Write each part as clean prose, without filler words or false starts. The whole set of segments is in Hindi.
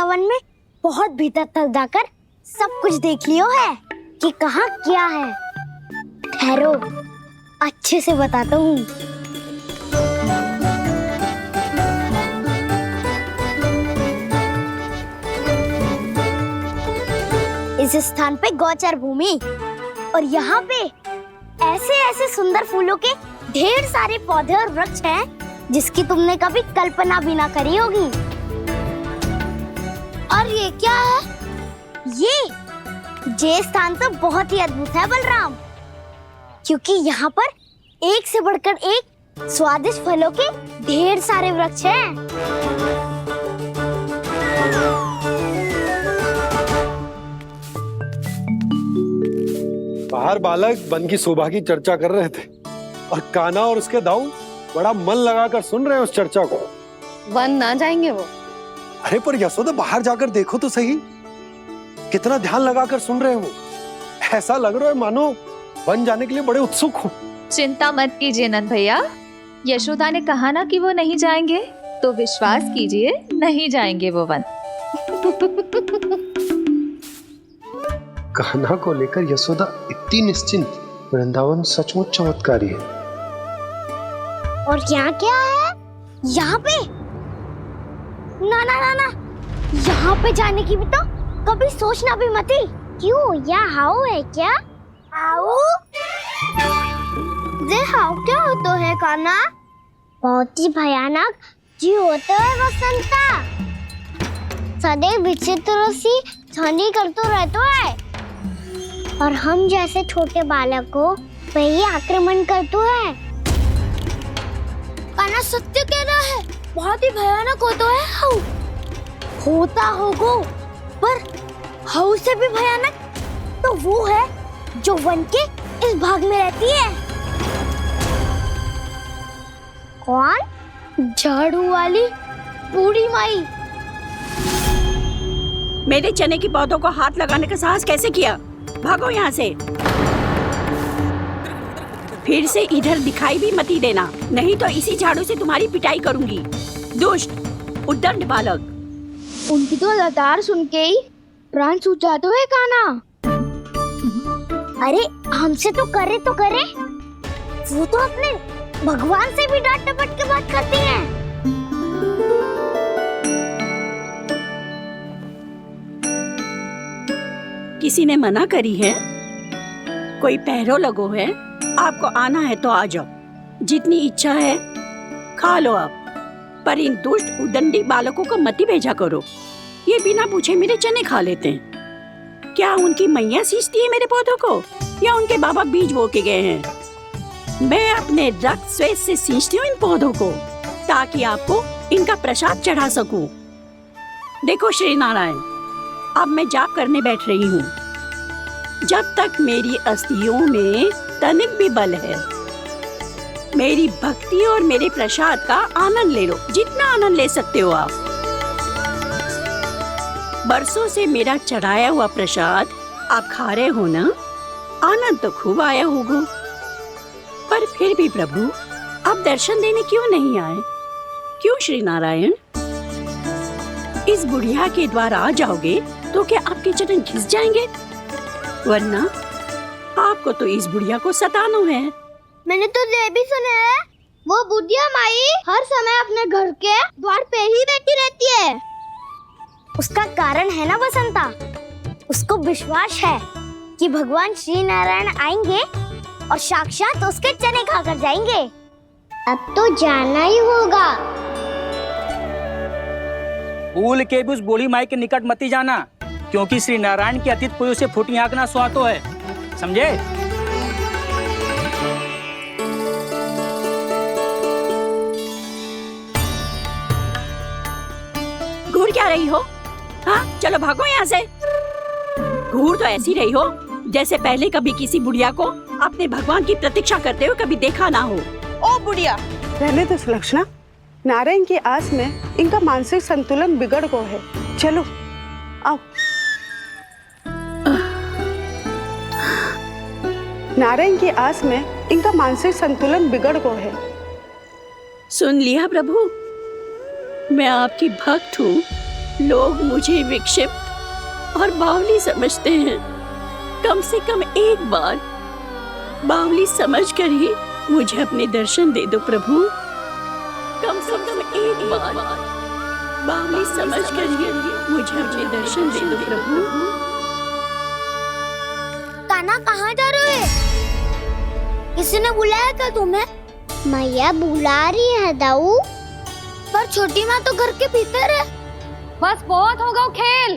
वृंदावन में बहुत भीतर तक जाकर सब कुछ देख लियो है कि कहाँ क्या है। ठहरो, अच्छे से बताता हूँ। इस स्थान पे गौचर भूमि और यहाँ पे ऐसे ऐसे सुंदर फूलों के ढेर सारे पौधे और वृक्ष हैं जिसकी तुमने कभी कल्पना भी ना करी होगी। और ये क्या है? ये स्थान तो बहुत ही अद्भुत है बलराम, क्योंकि यहाँ पर एक से बढ़कर एक स्वादिष्ट फलों के ढेर सारे वृक्ष हैं। बाहर बालक वन की शोभा की चर्चा कर रहे थे और कान्हा और उसके दाऊ बड़ा मन लगाकर सुन रहे हैं उस चर्चा को। वन ना जाएंगे वो? अरे पर यशोदा, बाहर जाकर देखो तो सही, कितना ध्यान लगाकर सुन रहे हो। ऐसा लग रहा है मानो वन जाने के लिए बड़े उत्सुक हो। चिंता मत कीजिए नंद भैया, यशोदा ने कहा ना कि वो नहीं जाएंगे, तो विश्वास कीजिए नहीं जाएंगे वो वन। कान्हा को लेकर यशोदा इतनी निश्चिंत, वृंदावन सचमुच चमत्कारी है। और यहाँ क्या है? यहाँ पे ना ना ना ना, यहाँ पे जाने की भी तो कभी सोचना भी मत ही। क्यों, यहाँ हाउ है क्या? हाउ? ये हाउ क्या होता है कान्हा? बहुत ही भयानक जी होता है वसंता। सदैव विचित्र सी ध्वनि करते रहता है और हम जैसे छोटे बालक को वही आक्रमण करते हैं। कान्हा सत्य कह रहा है, बहुत ही भयानक होता है हाउ। होता होगा, पर हाउ से भी भयानक तो वो है जो वन के इस भाग में रहती है। कौन? झाड़ू वाली बूढ़ी माई। मेरे चने की पौधों को हाथ लगाने का साहस कैसे किया? भागो यहाँ से। फिर से इधर दिखाई भी मत ही देना, नहीं तो इसी झाड़ू से तुम्हारी पिटाई करूंगी। दुष्ट उद्दंड बालक। उनकी तो लतार सुन के ही प्राण सूझ जाते हुए कान्हा। अरे हमसे तो करे, वो तो अपने भगवान से भी डांट डपट के बात करती हैं। किसी ने मना करी है? कोई पैरों लगो है? आपको आना है तो आ जाओ, जितनी इच्छा है खा लो आप, पर इन दुष्ट उद्दंडी बालकों को मत ही भेजा करो। ये बिना पूछे मेरे चने खा लेते हैं। क्या उनकी मैया सींचती है मेरे पौधों को, या उनके बाबा बीज बो के गए हैं? मैं अपने रक्त स्वेद से सींचती हूँ इन पौधों को, ताकि आपको इनका प्रसाद चढ़ा सकूं। देखो श्री नारायण, अब मैं जाप करने बैठ रही हूँ। जब तक मेरी अस्थियों में तनिक भी बल है, मेरी भक्ति और मेरे प्रसाद का आनंद ले लो, जितना आनंद ले सकते हो आप। बरसों से मेरा चढ़ाया हुआ प्रसाद आप खा रहे हो ना, आनंद तो खूब आया होगा। पर फिर भी प्रभु, आप दर्शन देने क्यों नहीं आए? क्यों श्री नारायण? इस बुढ़िया के द्वार आ जाओगे तो क्या आपके चरण घिस जाएंगे? वरना आपको तो इस बुढ़िया को सताना है। मैंने तो ये भी सुना है, वो बुढ़िया माई हर समय अपने घर के द्वार पे ही बैठी रहती है। उसका कारण है ना बसंता, उसको विश्वास है कि भगवान श्री नारायण आएंगे और साक्षात उसके चने खाकर जाएंगे। अब तो जाना ही होगा। भूल के भी उस बूढ़ी माई के निकट मत जाना, क्योंकि श्री नारायण के अतीत पुरुष से फूटी आंकना स्वातो है, समझे? घूर क्या रही हो? हाँ, चलो भागो यहाँ से। घूर तो ऐसी रही हो जैसे पहले कभी किसी बुढ़िया को अपने भगवान की प्रतीक्षा करते हुए कभी देखा ना हो। ओ बुढ़िया, रहने दो सुलक्षणा। नारायण की आस में इनका मानसिक संतुलन बिगड़ गया है। चलो आओ। नारायण की आस में इनका मानसिक संतुलन बिगड़ गया है। सुन लिया प्रभु, मैं आपकी भक्त हूँ, लोग मुझे विक्षिप्त और बावली समझते हैं। कम से कम एक बार बावली समझकर ही मुझे अपने दर्शन दे दो प्रभु। कम से कम एक बार बावली समझकर ही मुझे अपने दर्शन दे दो प्रभु। कान्हा कहाँ जा रहे हो? किसी ने बुलाया क्या तुम्हें? मैया बुला रही है दाऊ, पर छोटी माँ तो घर के भीतर है। बस बहुत होगा खेल,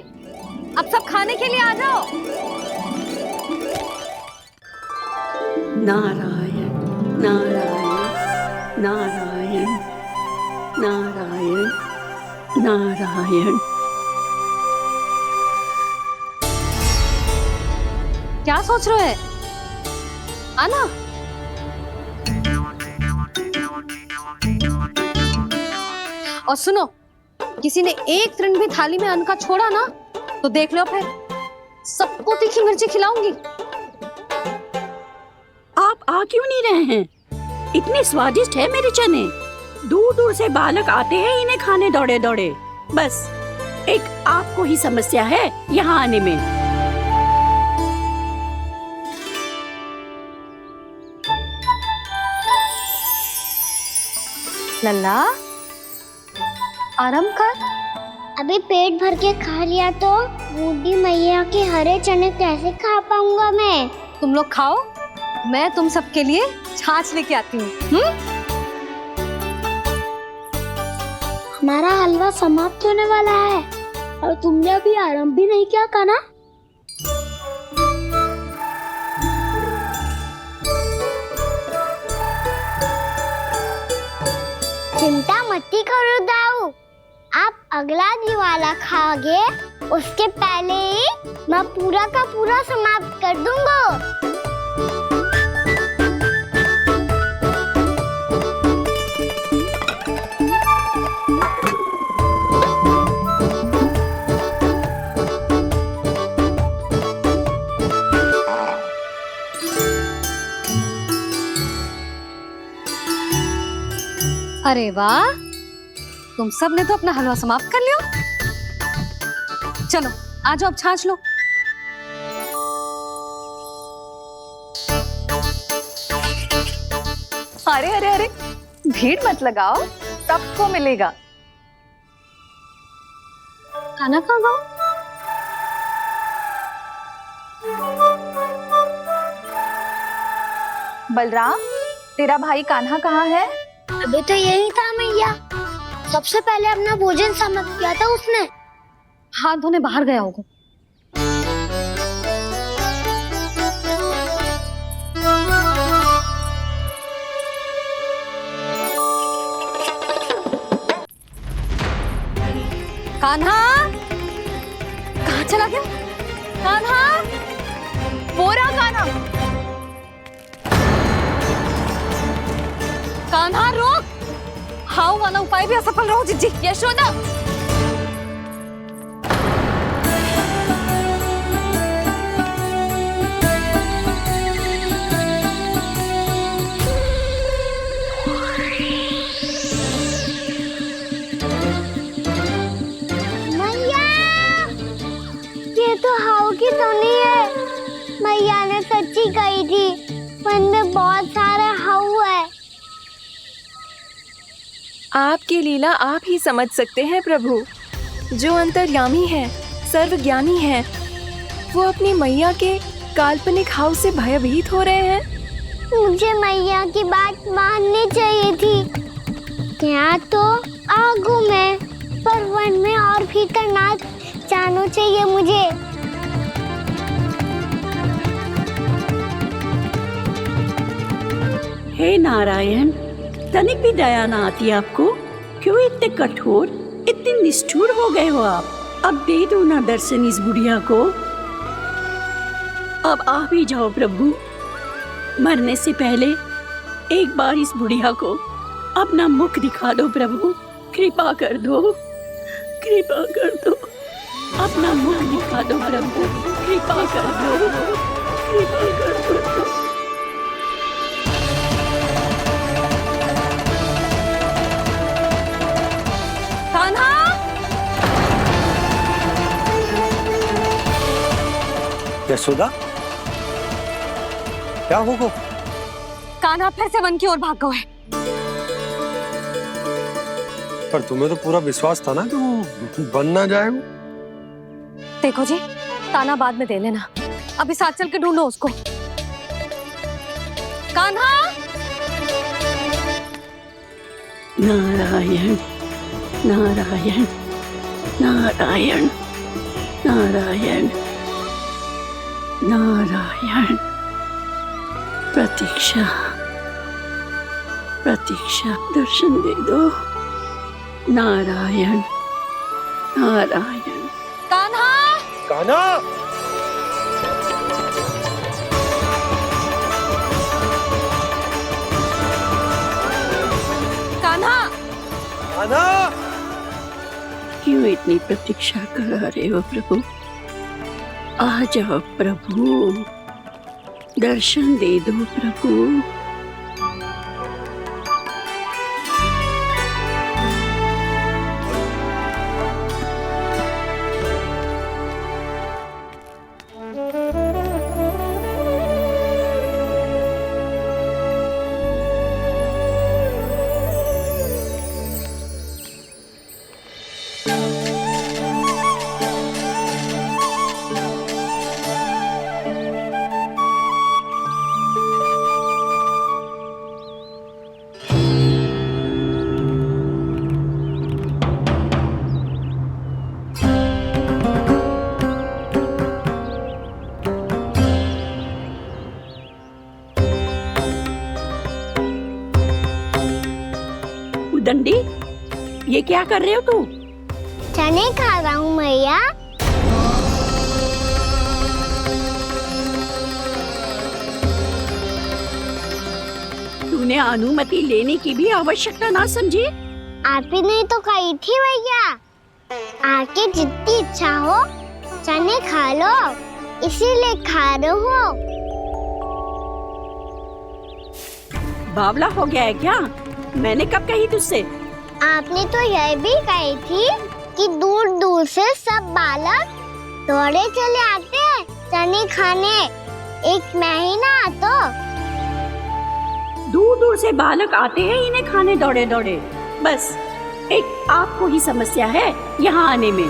अब सब खाने के लिए आ जाओ। नारायण नारायण नारायण नारायण नारायण। क्या सोच रहे हो? आना। और सुनो, किसी ने एक तृण भी थाली में अन्न का छोड़ा ना तो देख लो, फिर सबको तीखी मिर्ची खिलाऊंगी। आप आ क्यों नहीं रहे हैं? इतने स्वादिष्ट है मेरे चने। दूर दूर से बालक आते हैं इन्हें खाने दौड़े दौड़े। बस एक आपको ही समस्या है यहाँ आने में। लल्ला, आराम कर। अभी पेट भर के खा लिया तो बूढ़ी मैया के हरे चने कैसे खा पाऊंगा मैं? तुम लोग खाओ, मैं तुम सबके लिए छाछ लेके आती हूँ। हमारा हलवा समाप्त होने वाला है और तुमने अभी आराम भी नहीं किया कान्हा। चिंता मत करो दाऊ, आप अगला दिवाला खाओगे उसके पहले ही मैं पूरा का पूरा समाप्त कर दूंगा। अरे वाह, तुम सब ने तो अपना हलवा समाप्त कर लिया। चलो आ जाओ, अब छाछ लो। अरे अरे अरे, भीड़ मत लगाओ, सबको मिलेगा। खाना खा जाओ। बलराम, तेरा भाई कान्हा कहाँ है? अभी तो यही था मैया, सबसे पहले अपना भोजन समाप्त किया था उसने। हाथ धोने बाहर गया होगा। कान्हा कहाँ चला गया? कान्हा, बोरा कान्हा, कान्हा रोक। हाउ वाला उपाय भी असफल रहो जिज्जी। यशोदा, मैया, ये तो हाउ की धुनी है। मैया ने सच्ची कही थी, मन में बहुत सारे हाउ है। आपकी लीला आप ही समझ सकते हैं प्रभु। जो अंतर्यामी है, सर्वज्ञानी है, वो अपनी मैया के काल्पनिक हाव से भयभीत हो रहे हैं। मुझे मैया की बात माननी चाहिए थी। यहाँ तो आगू में, पर वन में और भीतर ना जाना चाहिए मुझे। हे नारायण, तनिक भी दया ना आती आपको? क्यों इतने कठोर, इतने निष्ठुर हो गए हो आप? अब दे दो ना दर्शन इस बुढ़िया को। अब आ भी जाओ प्रभु। मरने से पहले एक बार इस बुढ़िया को अपना मुख दिखा दो प्रभु। कृपा कर दो, कृपा कर दो, अपना मुख दिखा दो प्रभु। कृपा कर दो, कृपा कर दो। कान्हा, यशोदा, क्या होगा? कान्हा फिर से वन की ओर भाग गए। पर तुम्हें तो पूरा विश्वास था ना कि वो बन ना जाए। देखो जी, ताना बाद में दे लेना, अभी साथ चल के ढूंढो उसको। कान्हा! नारायण नारायण नारायण नारायण नारायण। प्रतीक्षा प्रतीक्षा, दर्शन दे दो। नारायण नारायण। कान्हा! कान्हा! कान्हा! कान्हा! क्यों इतनी प्रतीक्षा करा रहे हो प्रभु? आ जाओ प्रभु, दर्शन दे दो प्रभु। दंडी, ये क्या कर रहे हो तू? चने खा रहा हूँ मैया। तूने अनुमति लेने की भी आवश्यकता ना समझी? आप ही नहीं तो कही थी भैया, आके जितनी इच्छा हो चने खा लो, इसीलिए खा रहे हो। बावला हो गया है क्या? मैंने कब कही तुझसे? आपने तो यह भी कही थी कि दूर दूर से सब बालक दौड़े चले आते हैं चने खाने, एक महीना तो दूर दूर से बालक आते हैं इन्हें खाने दौड़े दौड़े। बस एक आपको ही समस्या है यहाँ आने में।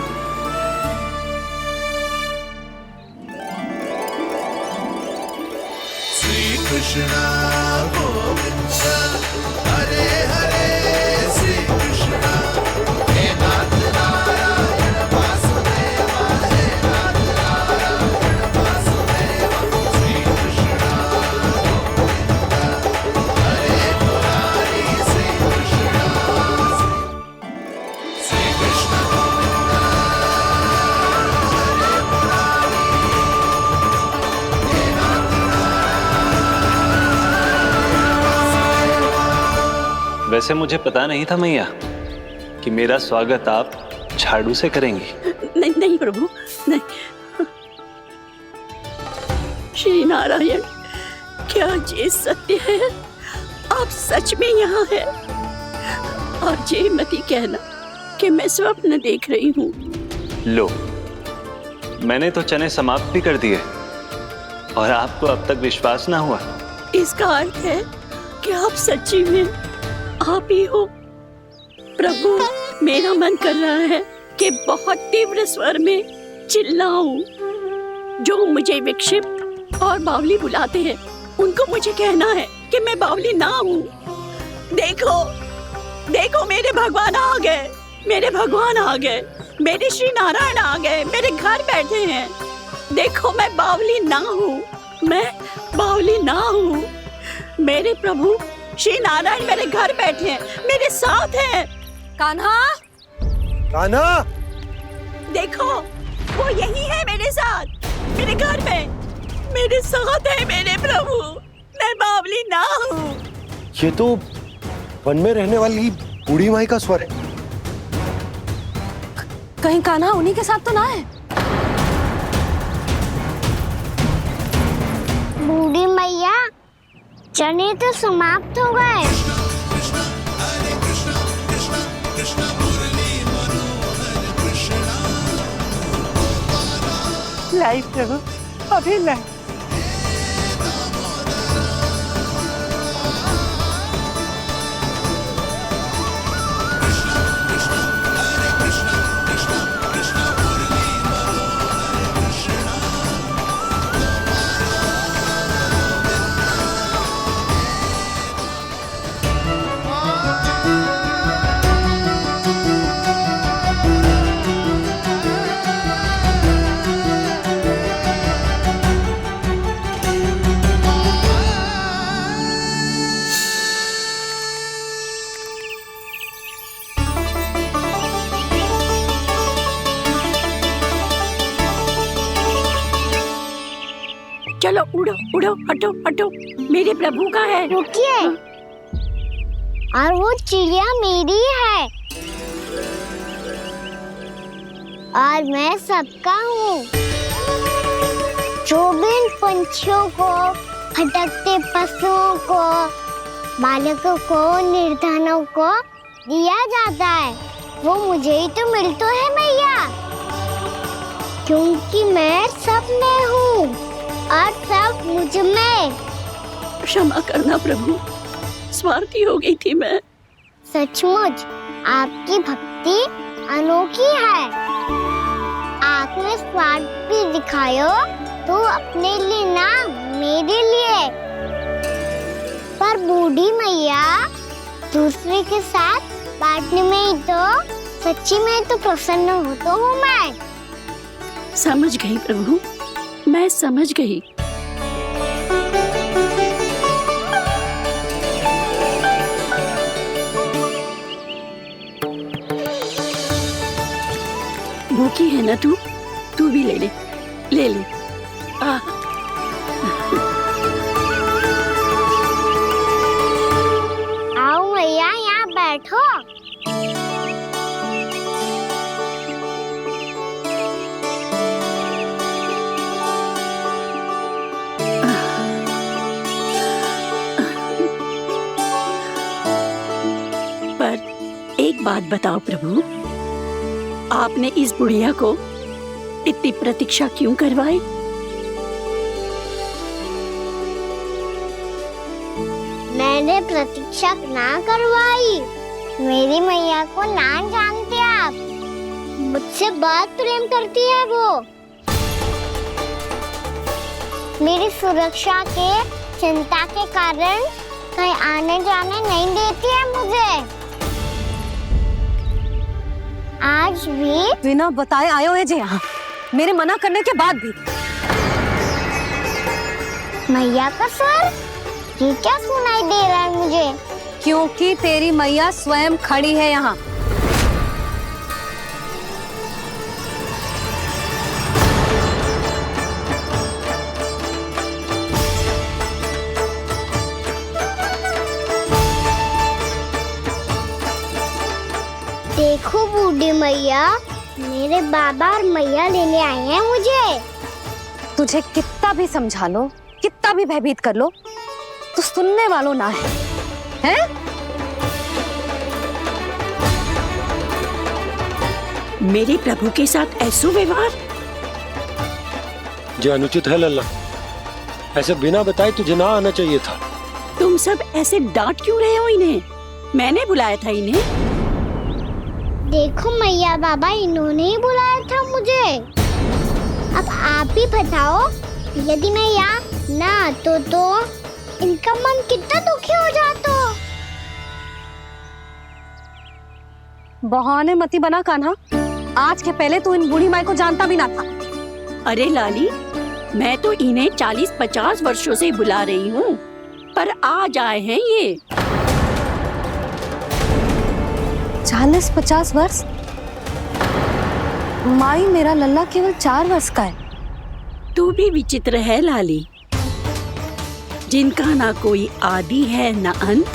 श्री कृष्णा गोविंद हरे हरे, श्री कृष्णा हे नाथ नारायण वासुदेव, हे नाथ नारायण वासुदेव। श्री कृष्णा गोविंद हरे मुरारी, श्री कृष्णा श्री कृष्ण गोविंद हरे मुरारी, हे नाथ वैसे मुझे पता नहीं था मैया कि मेरा स्वागत आप झाड़ू से करेंगी। नहीं नहीं प्रभु, नहीं। श्री नारायण, क्या ये सत्य है? आप सच में यहाँ हैं? और ये मत ही कहना कि मैं स्वप्न देख रही हूँ। लो, मैंने तो चने समाप्त भी कर दिए और आपको अब तक विश्वास ना हुआ। इसका अर्थ है कि आप सच्ची में आप ही हो। प्रभु, मेरा मन कर रहा है कि बहुत तीव्र स्वर में चिल्लाऊं। जो मुझे विक्षिप्त और बावली बुलाते हैं उनको मुझे कहना है कि मैं बावली ना हूँ। देखो देखो, मेरे भगवान आ गए, मेरे भगवान आ गए, मेरे श्री नारायण आ गए, मेरे घर बैठे हैं। देखो, मैं बावली ना हूँ, मैं बावली ना हूँ। मेरे प्रभु श्री नारायण मेरे घर बैठे हैं, मेरे साथ हैं। कान्हा! कान्हा! देखो, वो यही है मेरे साथ, मेरे घर में, मेरे साथ है मेरे प्रभु। मैं बावली ना हूँ। ये तो वन में रहने वाली बूढ़ी माई का स्वर है। कहीं कान्हा उन्हीं के साथ तो ना है? बूढ़ी मैया, चने तो समाप्त हो गए। लाई प्रभु, अभी नहीं। चलो उड़ो उड़ो, हटो हटो, मेरे प्रभु का है। रुकिए, और वो चिड़िया मेरी है और मैं सबका हूँ। जो भी इन पंछियों को, भटकते पशुओं को, बालकों को, निर्धनों को दिया जाता है, वो मुझे ही तो मिलता है मैया, क्योंकि मैं सब में हूँ और सब मुझ में। क्षमा करना प्रभु, स्वार्थी हो गई थी मैं। सचमुच आपकी भक्ति अनोखी है। आपने स्वार्थ भी दिखायो तो अपने लिए ना, मेरे लिए। पर बूढ़ी मैया दूसरे के साथ बांटने में ही तो सच्ची में तो प्रसन्न होता हूँ मैं। समझ गई प्रभु, मैं समझ गई। भूखी है ना तू भी ले ले, ले ले। आओ मैया, यहाँ बैठो। पर एक बात बताओ प्रभु, आपने इस बुढ़िया को इतनी प्रतीक्षा क्यों करवाई? मैंने प्रतीक्षा ना करवाई। मेरी मैया को ना जानते आप, मुझसे बहुत प्रेम करती है वो। मेरी सुरक्षा के चिंता के कारण कहीं आने जाने नहीं देती है मुझे। आज भी बिना बताए आए हुए जे यहाँ, मेरे मना करने के बाद भी। मैया का स्वर, ये क्या सुनाई दे रहा है मुझे? क्योंकि तेरी मैया स्वयं खड़ी है यहाँ। देखो बूढ़ी मैया, मेरे बाबा और मैया लेने आए हैं मुझे। तुझे कितना भी समझा लो, कितना भी भयभीत कर लो, तो सुनने वालों ना है, हैं? मेरे प्रभु के साथ ऐसा व्यवहार जो अनुचित है लल्ला। ऐसे बिना बताए तुझे ना आना चाहिए था। तुम सब ऐसे डांट क्यों रहे हो इन्हें? मैंने बुलाया था इन्हें। देखो मैया बाबा, इन्होंने ही बुलाया था मुझे। अब आप ही बताओ, यदि मैं यहाँ ना आतो तो इनका मन कितना दुखी हो जाता। बहाने मती बना कान्हा, आज के पहले तू इन बूढ़ी माई को जानता भी ना था। अरे लाली, मैं तो इन्हें 40-50 वर्षों से बुला रही हूँ, पर आज आए हैं ये। 40-50 वर्ष? माई, मेरा लल्ला केवल 4 वर्ष का है। तू भी विचित्र है लाली, जिनका ना कोई आदि है ना अंत,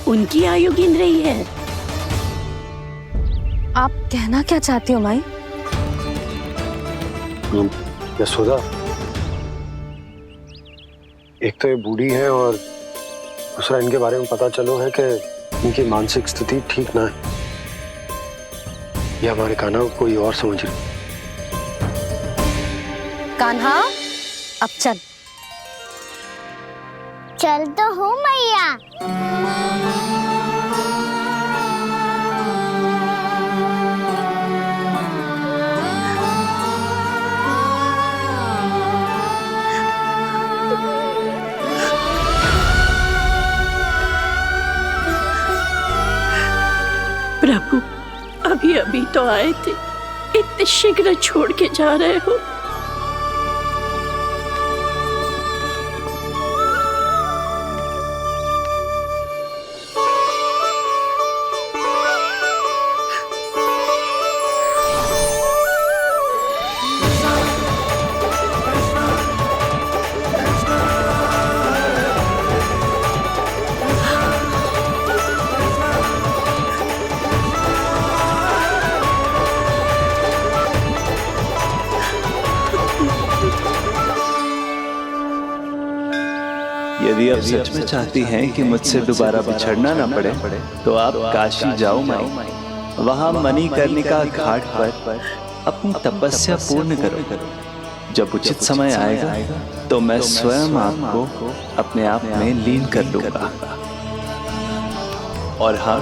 उनकी आयु गिन रही है। आप कहना क्या चाहती हो माई? यशोदा, एक तो ये बूढ़ी है और दूसरा इनके बारे में पता चलो है कि इनकी मानसिक स्थिति ठीक ना है। ये हमारे कान्हा को कोई और समझ रही। कान्हा, अब चल। चल तो हूँ मैया। प्रभु, अभी अभी तो आए थे, इतने शीघ्र छोड़ के जा रहे हो। यदि आप सच में चाहती हैं कि मुझसे दोबारा बिछड़ना ना पड़े तो आप काशी जाओ माई। वहां मणिकर्णिका घाट पर अपनी तपस्या पूर्ण करो। जब उचित समय आएगा तो मैं स्वयं आपको अपने आप में लीन कर लूंगा। और हाँ,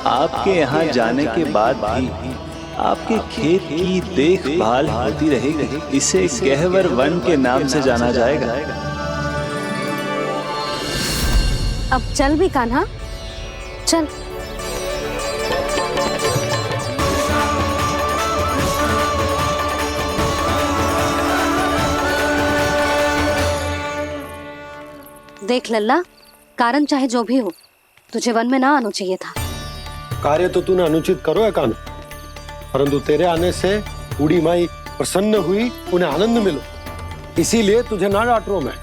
आपके यहाँ जाने के बाद भी आपके खेत की देखभाल होती रहेगी। इसे गहवर वन के नाम से जाना जाएगा। अब चल भी कान्हा, चल। देख लल्ला, कारण चाहे जो भी हो, तुझे वन में ना आना चाहिए था। कार्य तो तूने अनुचित करो है कान्हा, परंतु तेरे आने से बूढ़ी माई प्रसन्न हुई, उन्हें आनंद मिलो, इसीलिए तुझे ना डांट रहा हूं मैं।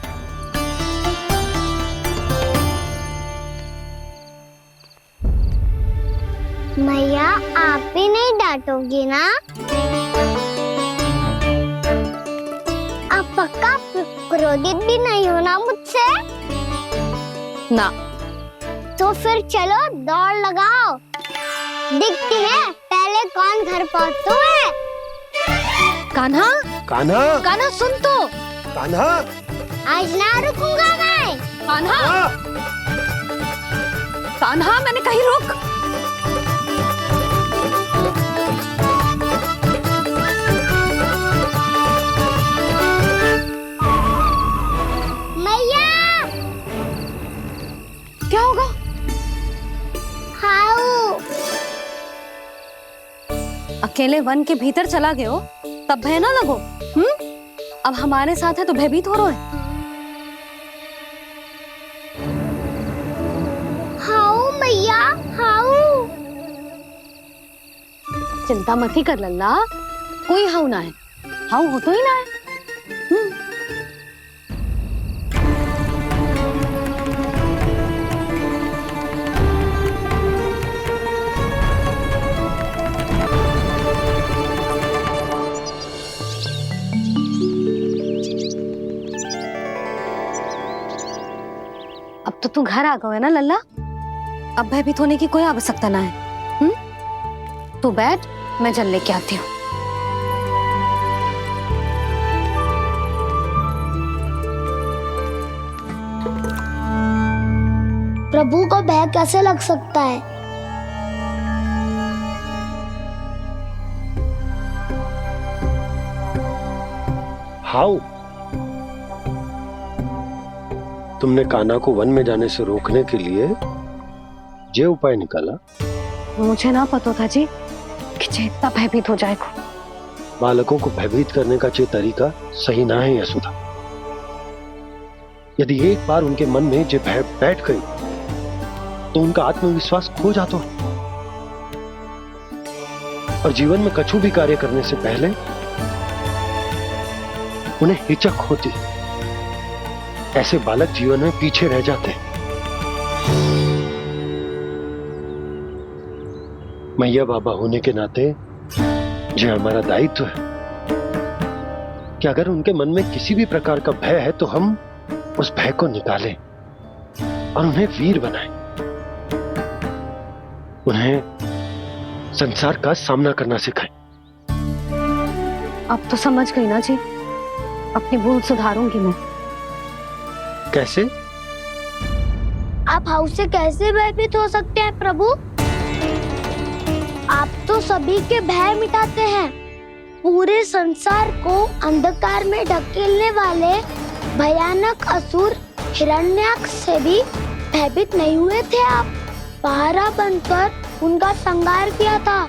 मैया, आप भी नहीं डांटोगी ना? आप पक्का क्रोधित भी नहीं हो ना मुझसे? ना। तो फिर चलो दौड़ लगाओ, दिखती है पहले कौन घर पहुंचता है। कान्हा, कान्हा, कान्हा सुन तो। कान्हा, आज ना रुकूंगा मैं। कान्हा, कान्हा, मैंने कही रुक। क्या होगा? हाउ अकेले वन के भीतर चला गए हो, तब भय ना लगो। अब हमारे साथ है तो भयभीत हो रहे हैं। हाउ मैया, हाउ। चिंता मत ही कर लल्ला, कोई हाउ ना है। हाउ हो तो ही ना है। अब तो तू घर आ गया है ना लल्ला, अब भयभीत होने की कोई आवश्यकता ना है। तू बैठ, मैं जल लेके आती हूँ। प्रभु को भय कैसे लग सकता है? हाउ, तुमने कान्हा को वन में जाने से रोकने के लिए ये उपाय निकाला? मुझे ना पता था जी कि इतना भयभीत हो जाएगा। बालकों को भयभीत करने का ये तरीका सही ना है यशोदा। यदि एक बार उनके मन में ये भय बैठ गई तो उनका आत्मविश्वास खो जाता है और जीवन में कछु भी कार्य करने से पहले उन्हें हिचक होती। ऐसे बालक जीवन में पीछे रह जाते हैं। मैया बाबा होने के नाते ये हमारा दायित्व है कि अगर उनके मन में किसी भी प्रकार का भय है तो हम उस भय को निकालें और उन्हें वीर बनाएं, उन्हें संसार का सामना करना सिखाएं। अब तो समझ गई ना जी, अपनी भूल सुधारूंगी मैं। कैसे? आप हाउस से कैसे भयभीत हो सकते हैं प्रभु? आप तो सभी के भय मिटाते हैं। पूरे संसार को अंधकार में ढकेलने वाले भयानक असुर हिरण्याक्ष से भी भयभीत नहीं हुए थे आप। पहरा बनकर उनका संहार किया था।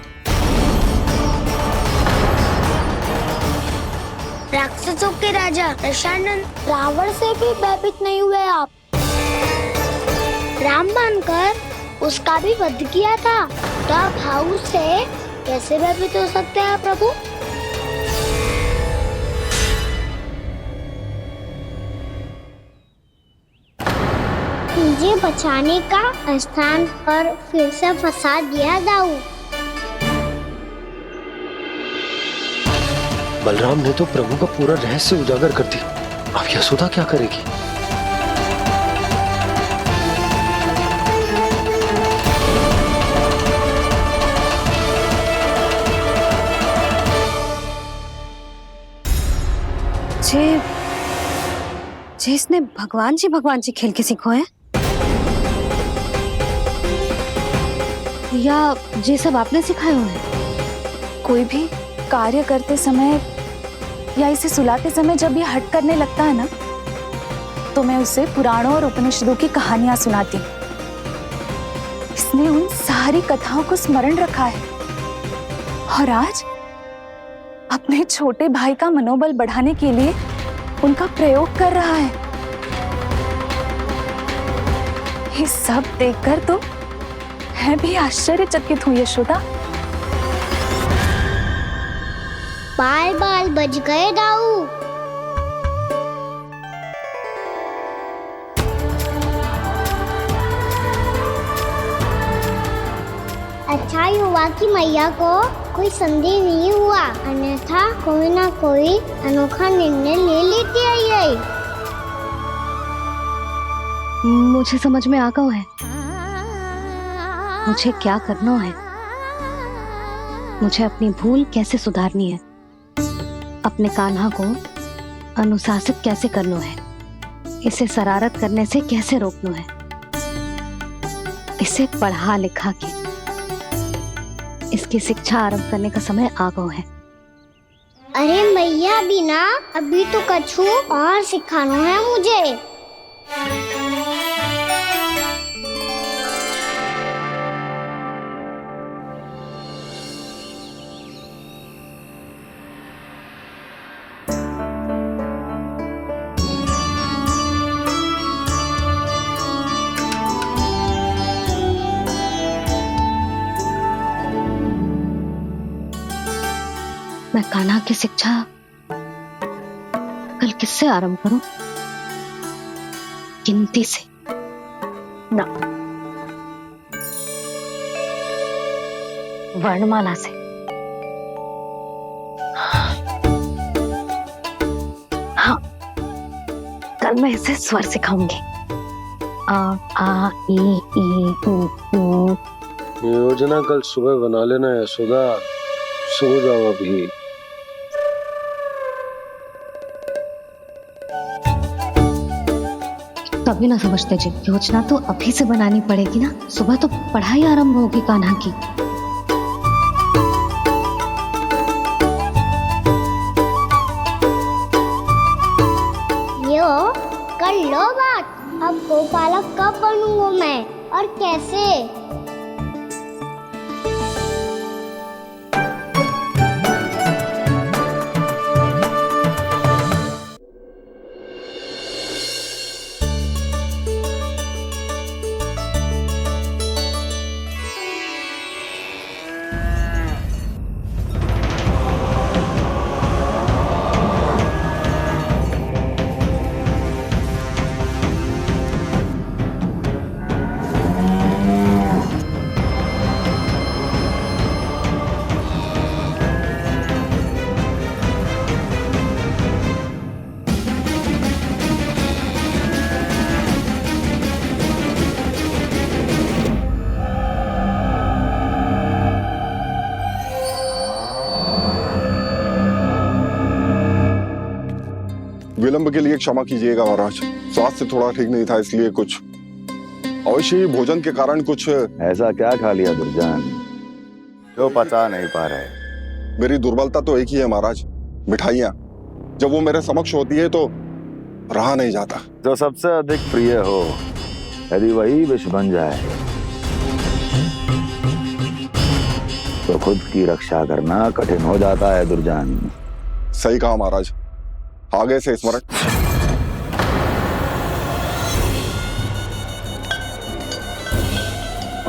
राक्षसों के राजा दशानन रावण से भी भयभीत नहीं हुए आप। राम बनकर उसका भी वध किया था। तो आप हाउस से कैसे भयभीत हो सकते हैं प्रभु? मुझे बचाने का स्थान पर फिर से फंसा दिया दाऊ। बलराम ने तो प्रभु का पूरा रहस्य उजागर कर दी। अब यशोदा क्या करेगी? जे इसने भगवान जी खेल के सीखो है, या ये सब आपने सिखाए हुए हैं? कोई भी कार्य करते समय या इसे सुलाते समय जब ये हट करने लगता है ना, तो मैं उसे पुराणों और उपनिषदों की कहानियां सुनाती। इसने उन सारी कथाओं को स्मरण रखा है और आज अपने छोटे भाई का मनोबल बढ़ाने के लिए उनका प्रयोग कर रहा है। ये सब देखकर तो मैं भी आश्चर्यचकित हूँ यशोदा। बाल बाल बज गए दाऊ। अच्छा ही हुआ कि मैया को कोई संदेह नहीं हुआ, अन्यथा कोई ना कोई अनोखा निर्णय ले लेती है ये। मुझे समझ में आ गया है मुझे क्या करना है। मुझे अपनी भूल कैसे सुधारनी है, अपने कान्हा को अनुशासित कैसे करना है, इसे शरारत करने से कैसे रोकना है, इसे पढ़ा लिखा के इसकी शिक्षा आरंभ करने का समय आ गया है। अरे मैया बिना अभी तो कछु और सिखाना है मुझे। मैं कान्हा की शिक्षा कल किससे आरंभ करूं? गिनती से ना, वर्णमाला से। हाँ, कल मैं इसे स्वर सिखाऊंगी। आ आ ई ई उ। योजना कल सुबह बना लेना यशोदा, सो जाओ अभी। कभी ना समझते जी, योजना तो अभी से बनानी पड़ेगी ना। सुबह तो पढ़ाई आरंभ होगी कान्हा की। यो कर लो बात। अब गोपालक कब बनूंगा मैं और कैसे? विलंब के लिए क्षमा कीजिएगा महाराज, स्वास्थ्य थोड़ा ठीक नहीं था इसलिए कुछ अवश्य ही भोजन के कारण कुछ। ऐसा क्या खा लिया दुर्जन जो पचा नहीं पा रहे? मेरी दुर्बलता तो एक ही है महाराज, मिठाइयाँ। जब वो मेरे समक्ष होती है तो रहा नहीं जाता। जो सबसे अधिक प्रिय हो यदि वही विष बन जाए तो खुद की रक्षा करना कठिन हो जाता है दुर्जन। सही कहा महाराज, आगे से स्मरण।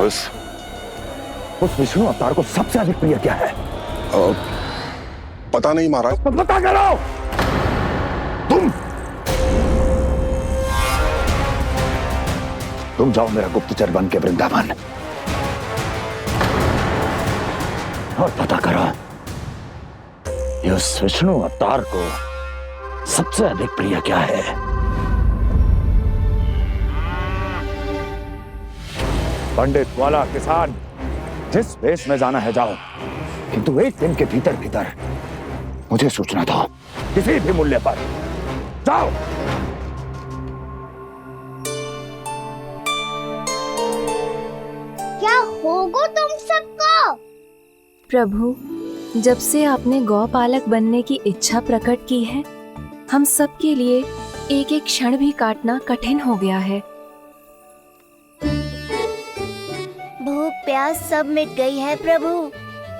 उस विष्णु अवतार को सबसे अधिक प्रिय क्या है? पता नहीं महाराज। पता करो। तुम जाओ मेरा गुप्तचर बन के वृंदावन और पता करो उस विष्णु अवतार को सबसे अधिक प्रिय क्या है। पंडित वाला किसान जिस वेश में जाना है जाओ, किंतु एक दिन के भीतर भीतर मुझे सूचना दो, किसी भी मूल्य पर। जाओ। क्या होगा तुम सबको? प्रभु, जब से आपने गौपालक बनने की इच्छा प्रकट की है, हम सब के लिए एक एक क्षण भी काटना कठिन हो गया है। भूख प्यास सब मिट गई है प्रभु।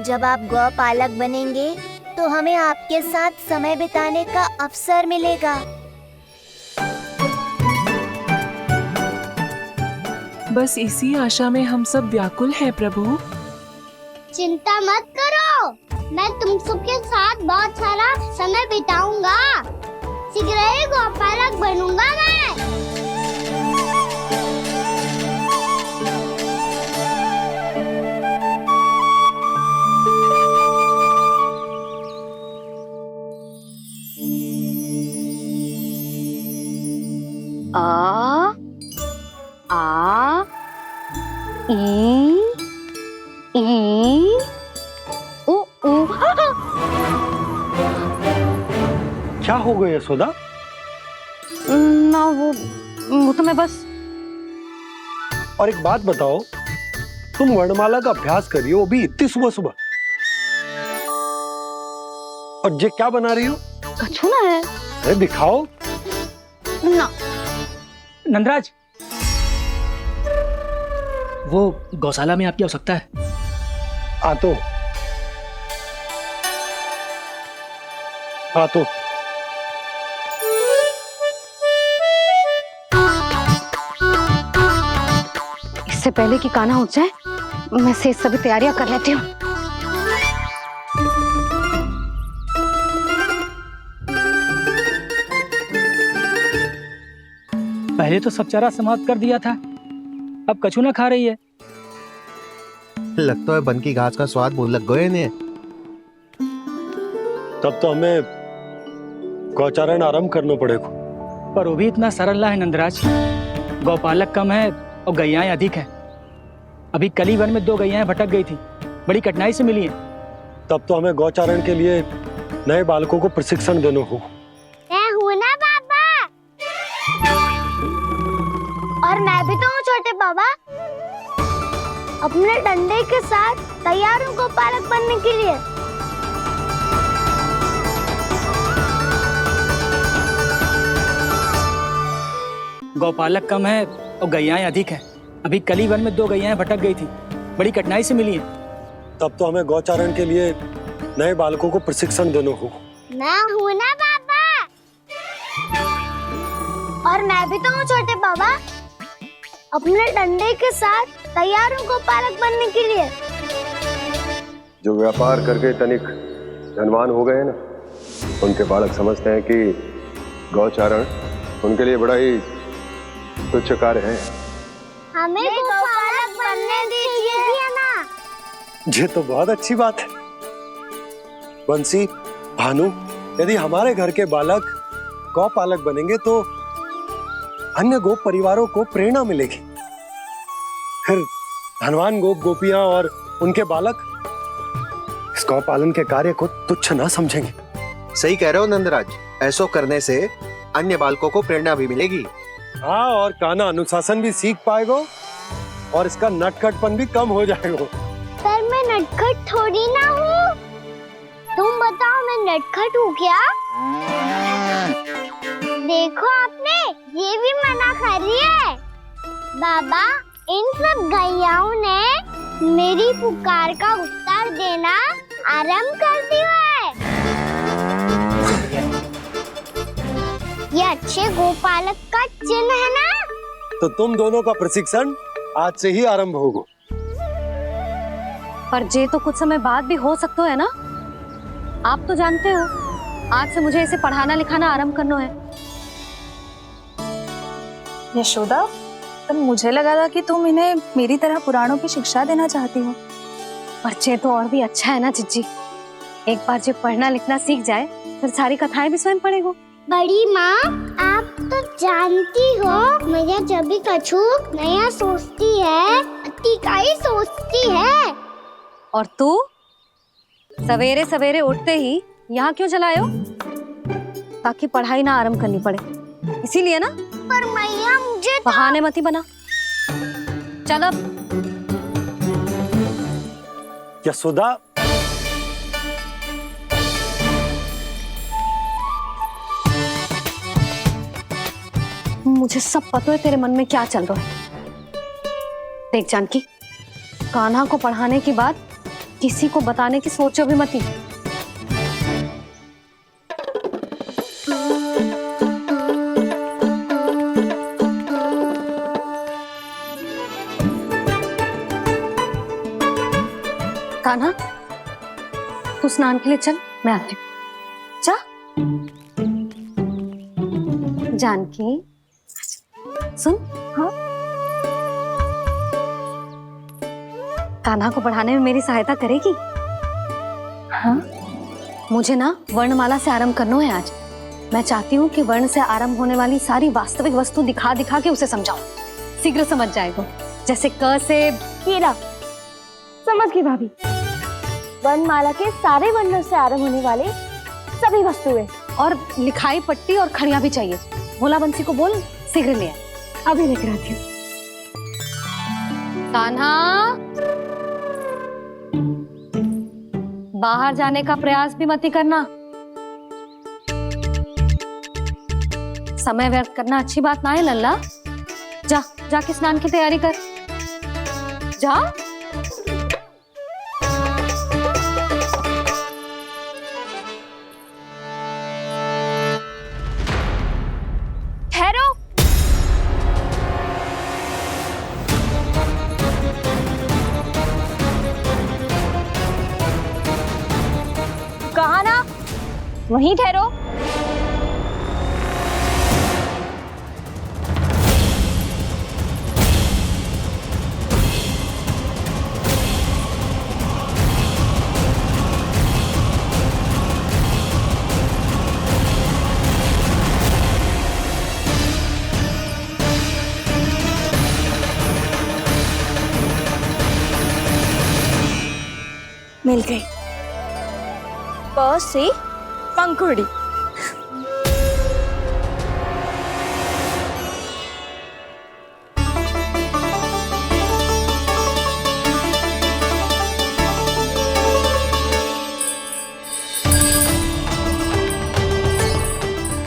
जब आप गौपालक बनेंगे तो हमें आपके साथ समय बिताने का अवसर मिलेगा। बस इसी आशा में हम सब व्याकुल हैं प्रभु। चिंता मत करो, मैं तुम सबके साथ बहुत सारा समय बिताऊंगा। शीघ्र ही गौपालक बनूंगा मैं। आ आ ई ओ ओ। क्या हो गया यशोदा? ना वो तो मैं बस। और एक बात बताओ, तुम वर्णमाला का अभ्यास कर रही हो अभी इतनी सुबह सुबह, और ये क्या बना रही हो? छूना है। अरे दिखाओ ना। नंदराज, वो गौशाला में आपकी आवश्यकता है। आ तो इससे पहले कि कान्हा उठ जाए, मैं से सभी तैयारियां कर लेती हूँ। पहले तो सब चारा समाप्त कर दिया था, अब कछू ना खा रही है। लगता है बन की घास का स्वाद भूल लग गए ने। तब तो हमें गौचारण आरंभ करना पड़ेगा। पर वो भी इतना सरल है नंदराज। गौपालक कम है और गैयाएं अधिक है। अभी कली वन में 2 गैयाएं भटक गई थी, बड़ी कठिनाई से मिली है। तब तो हमें गौचारण के लिए नए बालकों को प्रशिक्षण देना हो। मैं हूँ ना बाबा, और मैं भी तो हूँ छोटे बाबा। अपने डंडे के साथ तैयार हूँ गौपालक बनने के लिए। गौपालक कम है और गैयाएं अधिक है। अभी कली वन में 2 गैयाएं भटक गई थी, बड़ी कठिनाई से मिली है। तब तो हमें गौचारण के लिए नए बालकों को प्रशिक्षण देना हो। मैं हूँ ना बाबा, और मैं भी तो हूँ छोटे बाबा। अपने डंडे के साथ तैयार हूँ गौपालक बनने के लिए। जो व्यापार करके तनिक धनवान हो गए हैं ना, उनके बालक समझते हैं कि गौचारण उनके लिए बड़ा ही तुच्छ कार्य है। हमें गौपालक बनने दीजिए ना। ये तो बहुत अच्छी बात है। बंसी, भानु, यदि हमारे घर के बालक गौपालक बनेंगे तो अन्य गोप परिवारों को प्रेरणा मिलेगी। फिर धनवान गोप गोपियां और उनके बालक इस गौ पालन के कार्य को तुच्छ ना समझेंगे। सही कह रहे हो नंदराज, ऐसो करने से अन्य बालकों को प्रेरणा भी मिलेगी। हाँ, और कान्हा अनुशासन भी सीख पाएगा और इसका नटखटपन भी कम हो जाएगा। पर मैं नटखट थोड़ी ना हूँ। तुम बताओ मैं नटखट हूँ क्या? देखो आपने ये भी मना कर रही है। बाबा, इन सब गैयाओं ने मेरी पुकार का उत्तर देना आरंभ कर दिया है। ये अच्छे गोपालक का चिन्ह है ना? तो तुम दोनों का प्रशिक्षण आज से ही आरंभ होगा। पर जे तो कुछ समय बाद भी हो सकता है ना। आप तो जानते हो आज से मुझे इसे पढ़ाना लिखाना आरंभ करना है। यशोदा, पर मुझे लगा था कि तुम इन्हें मेरी तरह पुराणों की शिक्षा देना चाहती हो। पर जे तो और भी अच्छा है ना जिज्जी। एक बार जो पढ़ना लिखना सीख जाए फिर सारी कथाएं भी स्वयं पढ़ेगा। बड़ी माँ, आप तो जानती हो मैया जब भी कछु नया सोचती है अतिकाई सोचती है। और तू सवेरे सवेरे उठते ही यहाँ क्यों चलायो? ताकि पढ़ाई ना आरंभ करनी पड़े, इसीलिए ना। पर मैया मुझे बहाने मत ही बना। चल अब। यशोदा, मुझे सब पता है तेरे मन में क्या चल रहा है। देख जानकी, कान्हा को पढ़ाने की बात किसी को बताने की सोचो भी मत ही। कान्हा, तू स्नान के लिए चल, मैं आती हूँ। जा। जानकी सुन। हाँ, कान्हा को पढ़ाने में मेरी सहायता करेगी? हाँ, मुझे ना वर्णमाला से आरंभ करना है आज। मैं चाहती हूँ कि वर्ण से आरंभ होने वाली सारी वास्तविक वस्तु दिखा दिखा के उसे समझाऊं। शीघ्र समझ जाएगा। जैसे क से कीड़ा। समझ गई भाभी। वर्णमाला के सारे वर्णों से आरंभ होने वाले सभी वस्तुएं। और लिखाई पट्टी और खड़िया भी चाहिए। भोला बंसी को बोल शीघ्र ले आए। अभी लेकर आती हूँ। कान्हा, बाहर जाने का प्रयास भी मत ही करना। समय व्यर्थ करना अच्छी बात ना है लल्ला। जा, जाके स्नान की तैयारी कर। जा। ठहरो। कहा ना, वहीं ठहरो। मिल गई। प से पंखुड़ी।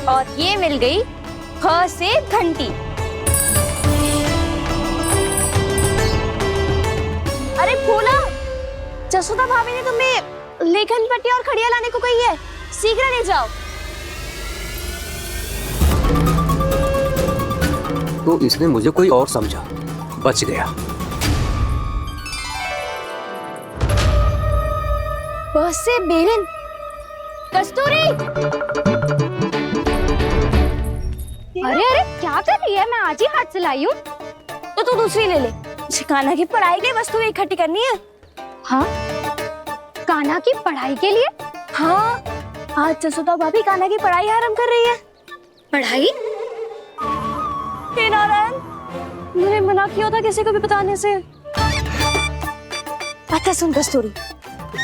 और ये मिल गई ख से घंटी। अरे फूला, जसोदा भाभी ने तुम्हें लेखन पट्टी और खड़िया लाने को कही है, शीघ्र ले जाओ। तो इसने मुझे कोई और समझा, बच गया। बस से बेलन। कस्तूरी। अरे अरे क्या कर रही है? मैं आज ही हाथ से लाई हूँ। तो तू दूसरी ले ले। कान्हा की पढ़ाई के लिए वस्तुएं इकट्ठी करनी है। हाँ, कान्हा की पढ़ाई के लिए? हाँ, आज जसोदा भाभी कान्हा की पढ़ाई आरंभ कर रही है। पढ़ाई? हे नारायण, मैंने मना किया था किसी को भी बताने से। अच्छा सुन कस्तूरी,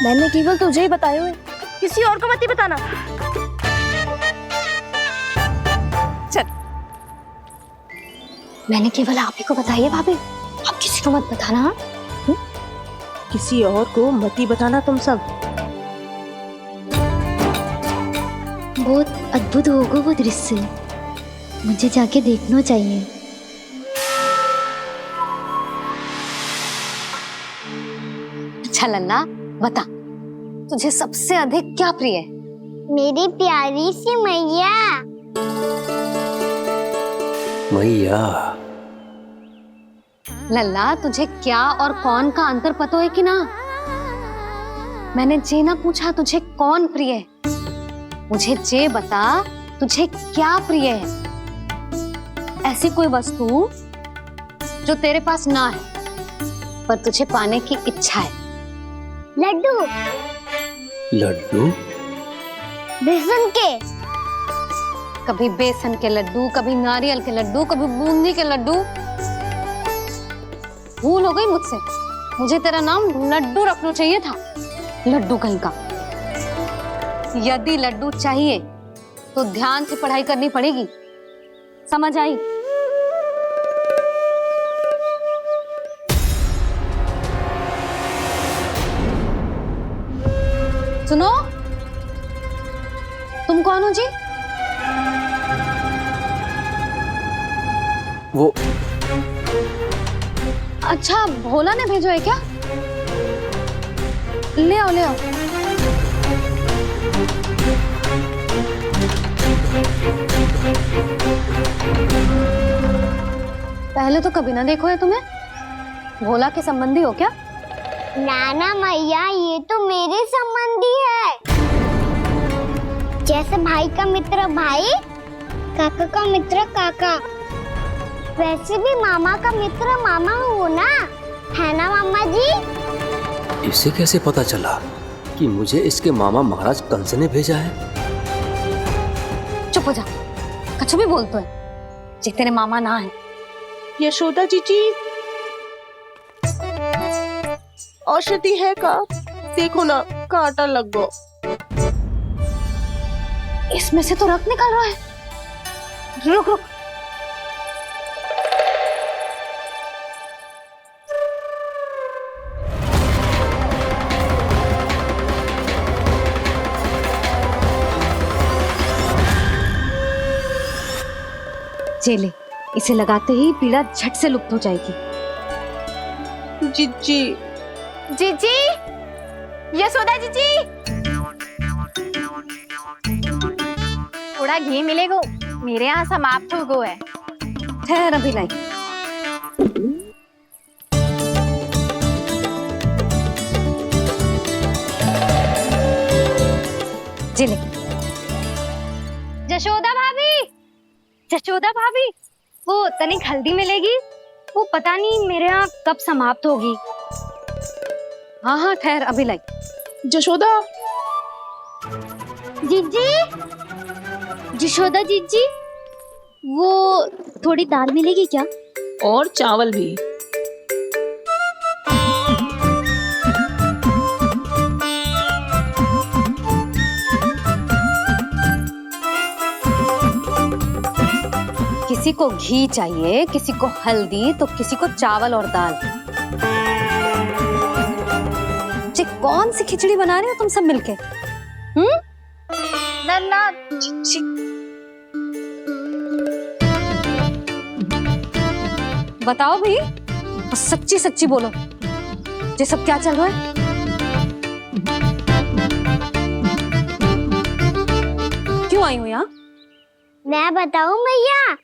मैंने केवल तुझे ही बताया है, किसी और को मत ही बताना। मैंने केवल आप ही को बताई है भाभी, आप किसी को मत बताना। हाँ? किसी और को मत ही बताना तुम सब। बहुत अद्भुत होगा वो दृश्य, मुझे जाके देखना चाहिए। अच्छा लल्ला, बता तुझे सबसे अधिक क्या प्रिय है? मेरी प्यारी सी मैया। मैया। लल्ला, तुझे क्या और कौन का अंतर पता है कि ना? मैंने जे ना पूछा तुझे कौन प्रिय है, मुझे जे बता तुझे क्या प्रिय है। ऐसी कोई वस्तु जो तेरे पास ना है पर तुझे पाने की इच्छा है। लड्डू। लड्डू? बेसन के। कभी बेसन के लड्डू, कभी नारियल के लड्डू, कभी बूंदी के लड्डू। भूल हो गई मुझसे, मुझे तेरा नाम लड्डू रखना चाहिए था। लड्डू कहीं का। यदि लड्डू चाहिए तो ध्यान से पढ़ाई करनी पड़ेगी, समझ आई? सुनो, तुम कौन हो जी? वो अच्छा, भोला ने भेजो है क्या? ले आओ ले आओ। पहले तो कभी ना देखो है तुम्हें। भोला के संबंधी हो क्या? नाना मैया, ये तो मेरे संबंधी है। जैसे भाई का मित्र भाई, काका का मित्र काका, वैसे भी मामा का मित्र मामा हो ना, है ना मामा जी? इसे कैसे पता चला कि मुझे इसके मामा महाराज कंस ने भेजा है? चुप हो जा, कछु भी बोलते है जे तेरे मामा ना है। यशोदा जीजी, औषधि है का? देखो ना, कांटा लग गो। इसमें से तो रक्त निकल रहा है। रुक रुक। चले, इसे लगाते ही पीड़ा झट से लुप्त हो जाएगी। जीजी, जीजी, यशोदा जीजी, थोड़ा घी मिलेगा? मेरे यहाँ समाप्त हो गया है। ठहर अभी लाई। जिले। जशोदा भाभी, जशोदा भाभी, वो तनिक हल्दी मिलेगी? वो पता नहीं मेरे यहाँ कब समाप्त होगी। हाँ हाँ ठहर अभी लाई। जशोदा। जीजी, जशोदा जीजी, वो थोड़ी दाल मिलेगी क्या? और चावल भी। किसी को घी चाहिए, किसी को हल्दी, तो किसी को चावल और दाल। जे कौन सी खिचड़ी बना रहे हो तुम सब मिलके? नन्ना, बताओ भाई, सच्ची सच्ची बोलो, ये सब क्या चल रहा है? क्यों आई हो यहाँ? मैं बताऊं भैया,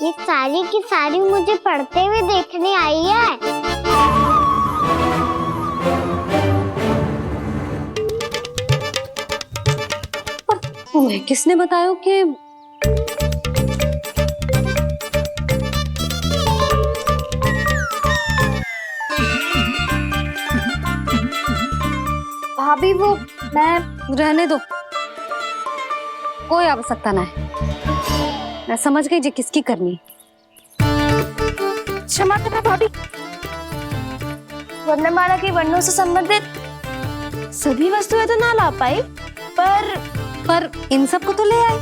ये सारी की सारी मुझे पढ़ते हुए देखने आई है। पर तुम्हें किसने बताया कि भाभी वो मैं रहने दो, कोई आवश्यकता ना है। मैं समझ गई जी किसकी करनी। क्षमा करना भाभी, वर्णमाला के वर्णों से संबंधित सभी वस्तुएं तो ना ला पाई, पर इन सब को तो ले आए।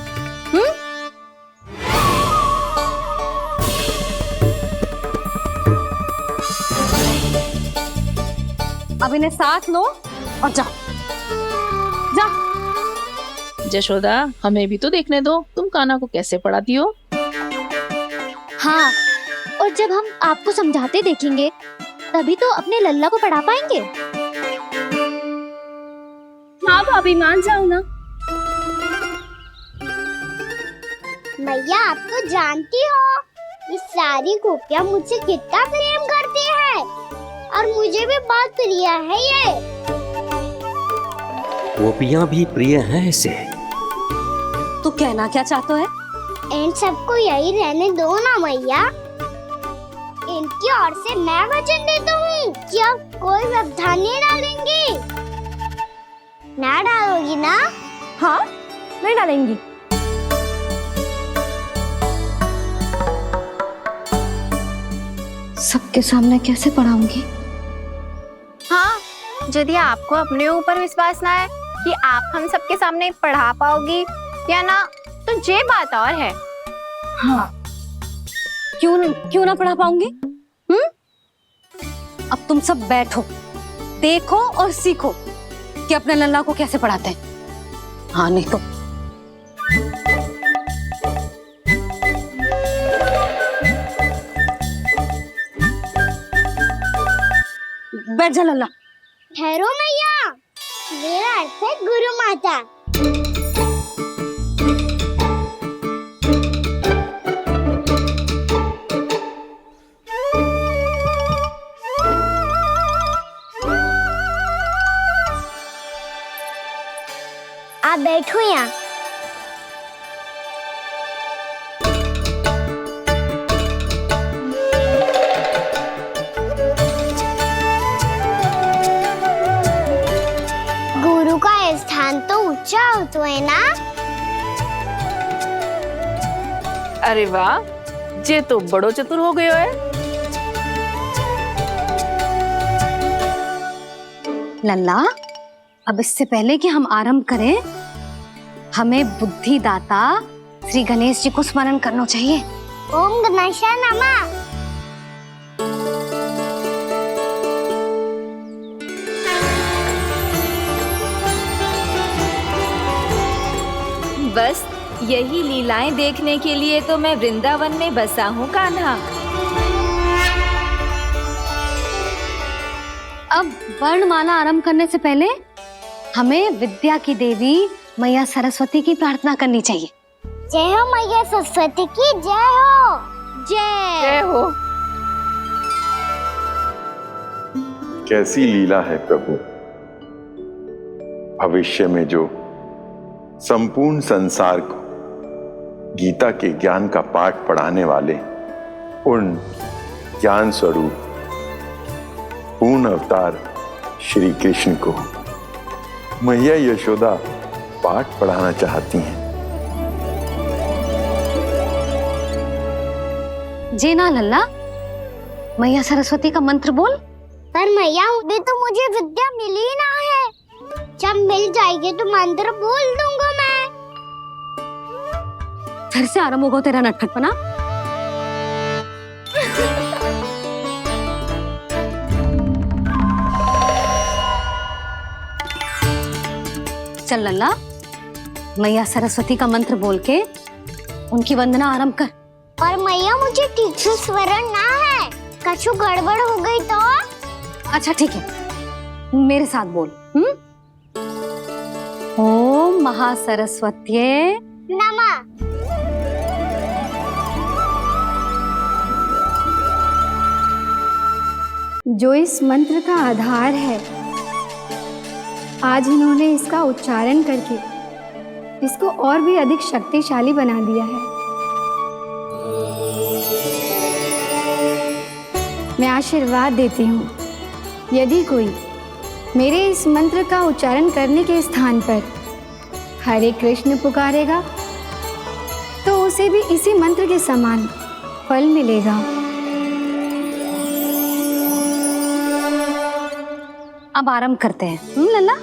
अब इन्हें साथ लो और जाओ। जा। जशोदा, हमें भी तो देखने दो तुम कान्हा को कैसे पढ़ाती हो। हाँ, और जब हम आपको समझाते देखेंगे तभी तो अपने लल्ला को पढ़ा पाएंगे। हाँ भाभी, मान जाओ ना। मैया, आप तो जानती हो ये सारी गोपियाँ मुझसे कितना प्रेम करती है और मुझे भी बहुत प्रिय है ये। गोपियाँ भी प्रिय हैं इसे। तू कहना क्या चाहता है? इन सबको यही रहने दो ना मैया। इनकी ओर से मैं वचन देता हूँ कि अब कोई व्यवधान नहीं डालेंगी। ना डालोगी ना? हाँ, नहीं डालेंगी। सबके सामने कैसे पढ़ाऊंगी? हाँ, यदि आपको अपने ऊपर विश्वास ना है कि आप हम सबके सामने पढ़ा पाओगी या ना, तो ये बात और है। हाँ, क्यों ना पढ़ा पाऊंगी? अब तुम सब बैठो, देखो और सीखो कि अपने लल्ला को कैसे पढ़ाते हैं। हाँ, नहीं तो बैठ जा लल्ला। ठहरो मैया, मेरा अर्थ है गुरु माता। आप बैठो यहाँ। गुरु का स्थान तो ऊंचा होता है ना? अरे वाह, जे तो बड़ो चतुर हो गयो है। लल्ला, अब इससे पहले कि हम आरंभ करें, हमें बुद्धिदाता श्री गणेश जी को स्मरण करना चाहिए। ओम गणेशाय नमः। बस यही लीलाएं देखने के लिए तो मैं वृंदावन में बसा हूँ कान्हा। अब वर्णमाला आरंभ करने से पहले हमें विद्या की देवी मैया सरस्वती की प्रार्थना करनी चाहिए। जय हो मैया सरस्वती की, जय हो। जय हो। कैसी लीला है प्रभु। भविष्य में जो संपूर्ण संसार को गीता के ज्ञान का पाठ पढ़ाने वाले उन ज्ञान स्वरूप पूर्ण अवतार श्री कृष्ण को मैया यशोदा पाठ पढ़ाना चाहती हैं। जी ना लल्ला, मैया सरस्वती का मंत्र बोल। पर मैया, अभी तो मुझे विद्या मिली ना है। जब मिल जाएगी तो मंत्र बोल दूंगा मैं। फिर से आरंभ होगा तेरा नटखटपना। चल लल्ला, मैया सरस्वती का मंत्र बोल के उनकी वंदना आरंभ कर। पर मैया, मुझे ठीक से स्मरण ना है, कछु गड़बड़ हो गई तो? अच्छा ठीक है, मेरे साथ बोल। ओम महासरस्वत्यै नमः। जो इस मंत्र का आधार है, आज इन्होंने इसका उच्चारण करके इसको और भी अधिक शक्तिशाली बना दिया है। मैं आशीर्वाद देती हूँ, यदि कोई मेरे इस मंत्र का उच्चारण करने के स्थान पर हरे कृष्ण पुकारेगा तो उसे भी इसी मंत्र के समान फल मिलेगा। अब आरंभ करते हैं। लल्ला,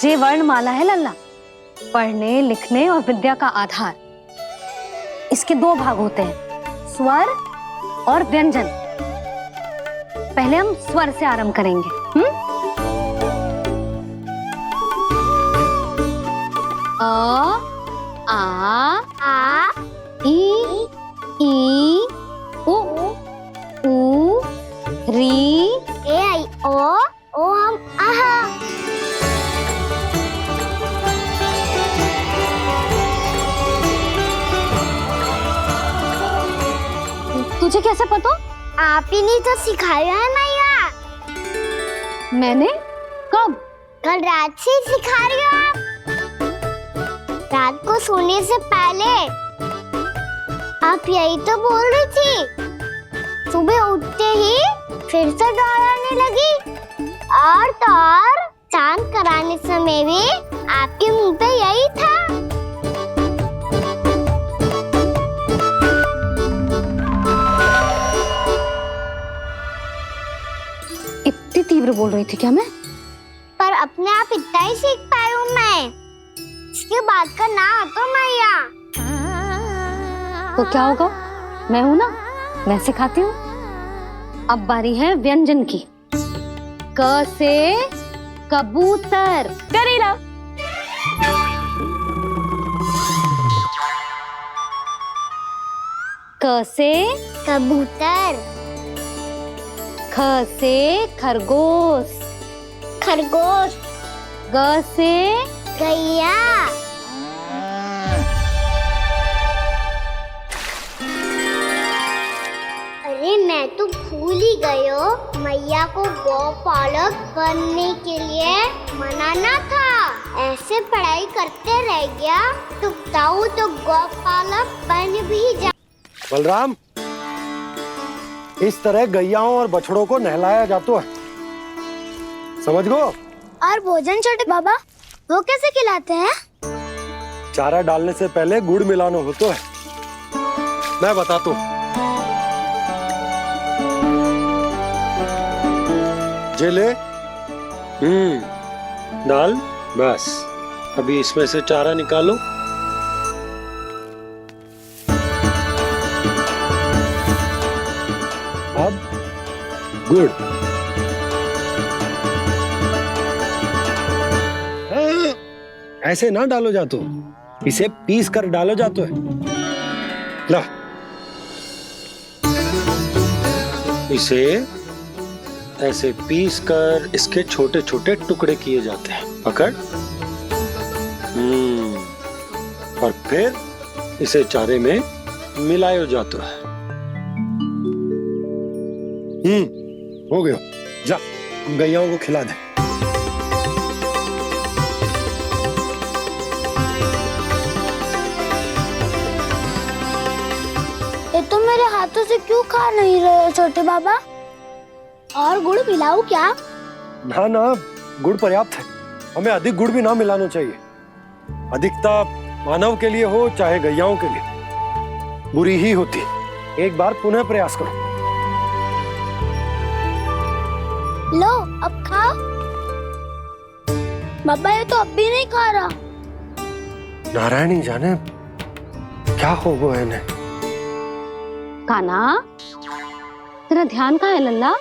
ये वर्णमाला है लल्ला, पढ़ने लिखने और विद्या का आधार। इसके दो भाग होते हैं, स्वर और व्यंजन। पहले हम स्वर से आरंभ करेंगे। अ, आ, ई, उ, री, ए आई ओ हम आहा। तुझे कैसे पता? आप ही नहीं तो सिखाया है मैया। मैंने? कब? कल रात से सिखा रही हो आप। रात को सोने से पहले आप यही तो बोल रही थी। सुबह उठते ही फिर से दोहराने लगी और तो और स्नान कराने समय भी आपके मुंह पे यही था। इतनी तीव्र बोल रही थी क्या मैं? पर अपने आप इतना ही सीख पाई हूँ मैं। इसके बाद का ना तो मैया। तो क्या होगा? मैं हूं ना, मैं सिखाती हूँ। अब बारी है व्यंजन की। क से कबूतर। करेला। क से कबूतर। ख से खरगोश। खरगोश। ग से गैया। अरे मैं तो भूल ही गई हूँ, मैया को गौपालक बनने के लिए मनाना था। ऐसे पढ़ाई करते रह गया तो बताऊँ तो गौपालक बन भी जा। बलराम, इस तरह गैयाओं और बछड़ों को नहलाया जाता है, समझ गो? और भोजन छोटे बाबा वो कैसे खिलाते हैं? चारा डालने से पहले गुड़ मिलाना होता है। मैं बताता हूँ। जे ले, डाल, बस। अभी इसमें से चारा निकालो। अब गुड़। ऐसे ना डालो जातो, इसे पीस कर डालो जातो है। ला, इसे ऐसे पीस कर इसके छोटे छोटे टुकड़े किए जाते हैं। पकड़। और फिर इसे चारे में मिलाया जाता है। हो गया। जा, गैयाओं को खिला दे। ये तो मेरे हाथों से क्यों खा नहीं रहे हो छोटे बाबा? और गुड़ मिलाऊं क्या? ना ना, गुड़ पर्याप्त है। हमें अधिक गुड़ भी ना मिलाना चाहिए। अधिकता मानव के लिए हो चाहे गैयाओं के लिए बुरी ही होती। एक बार पुनः प्रयास करो। लो, अब खाओ। बाबा ये तो अब भी नहीं खा रहा। नारायणी जाने क्या हो गया इन्हें। कान्हा, तेरा ध्यान कहाँ है लल्ला?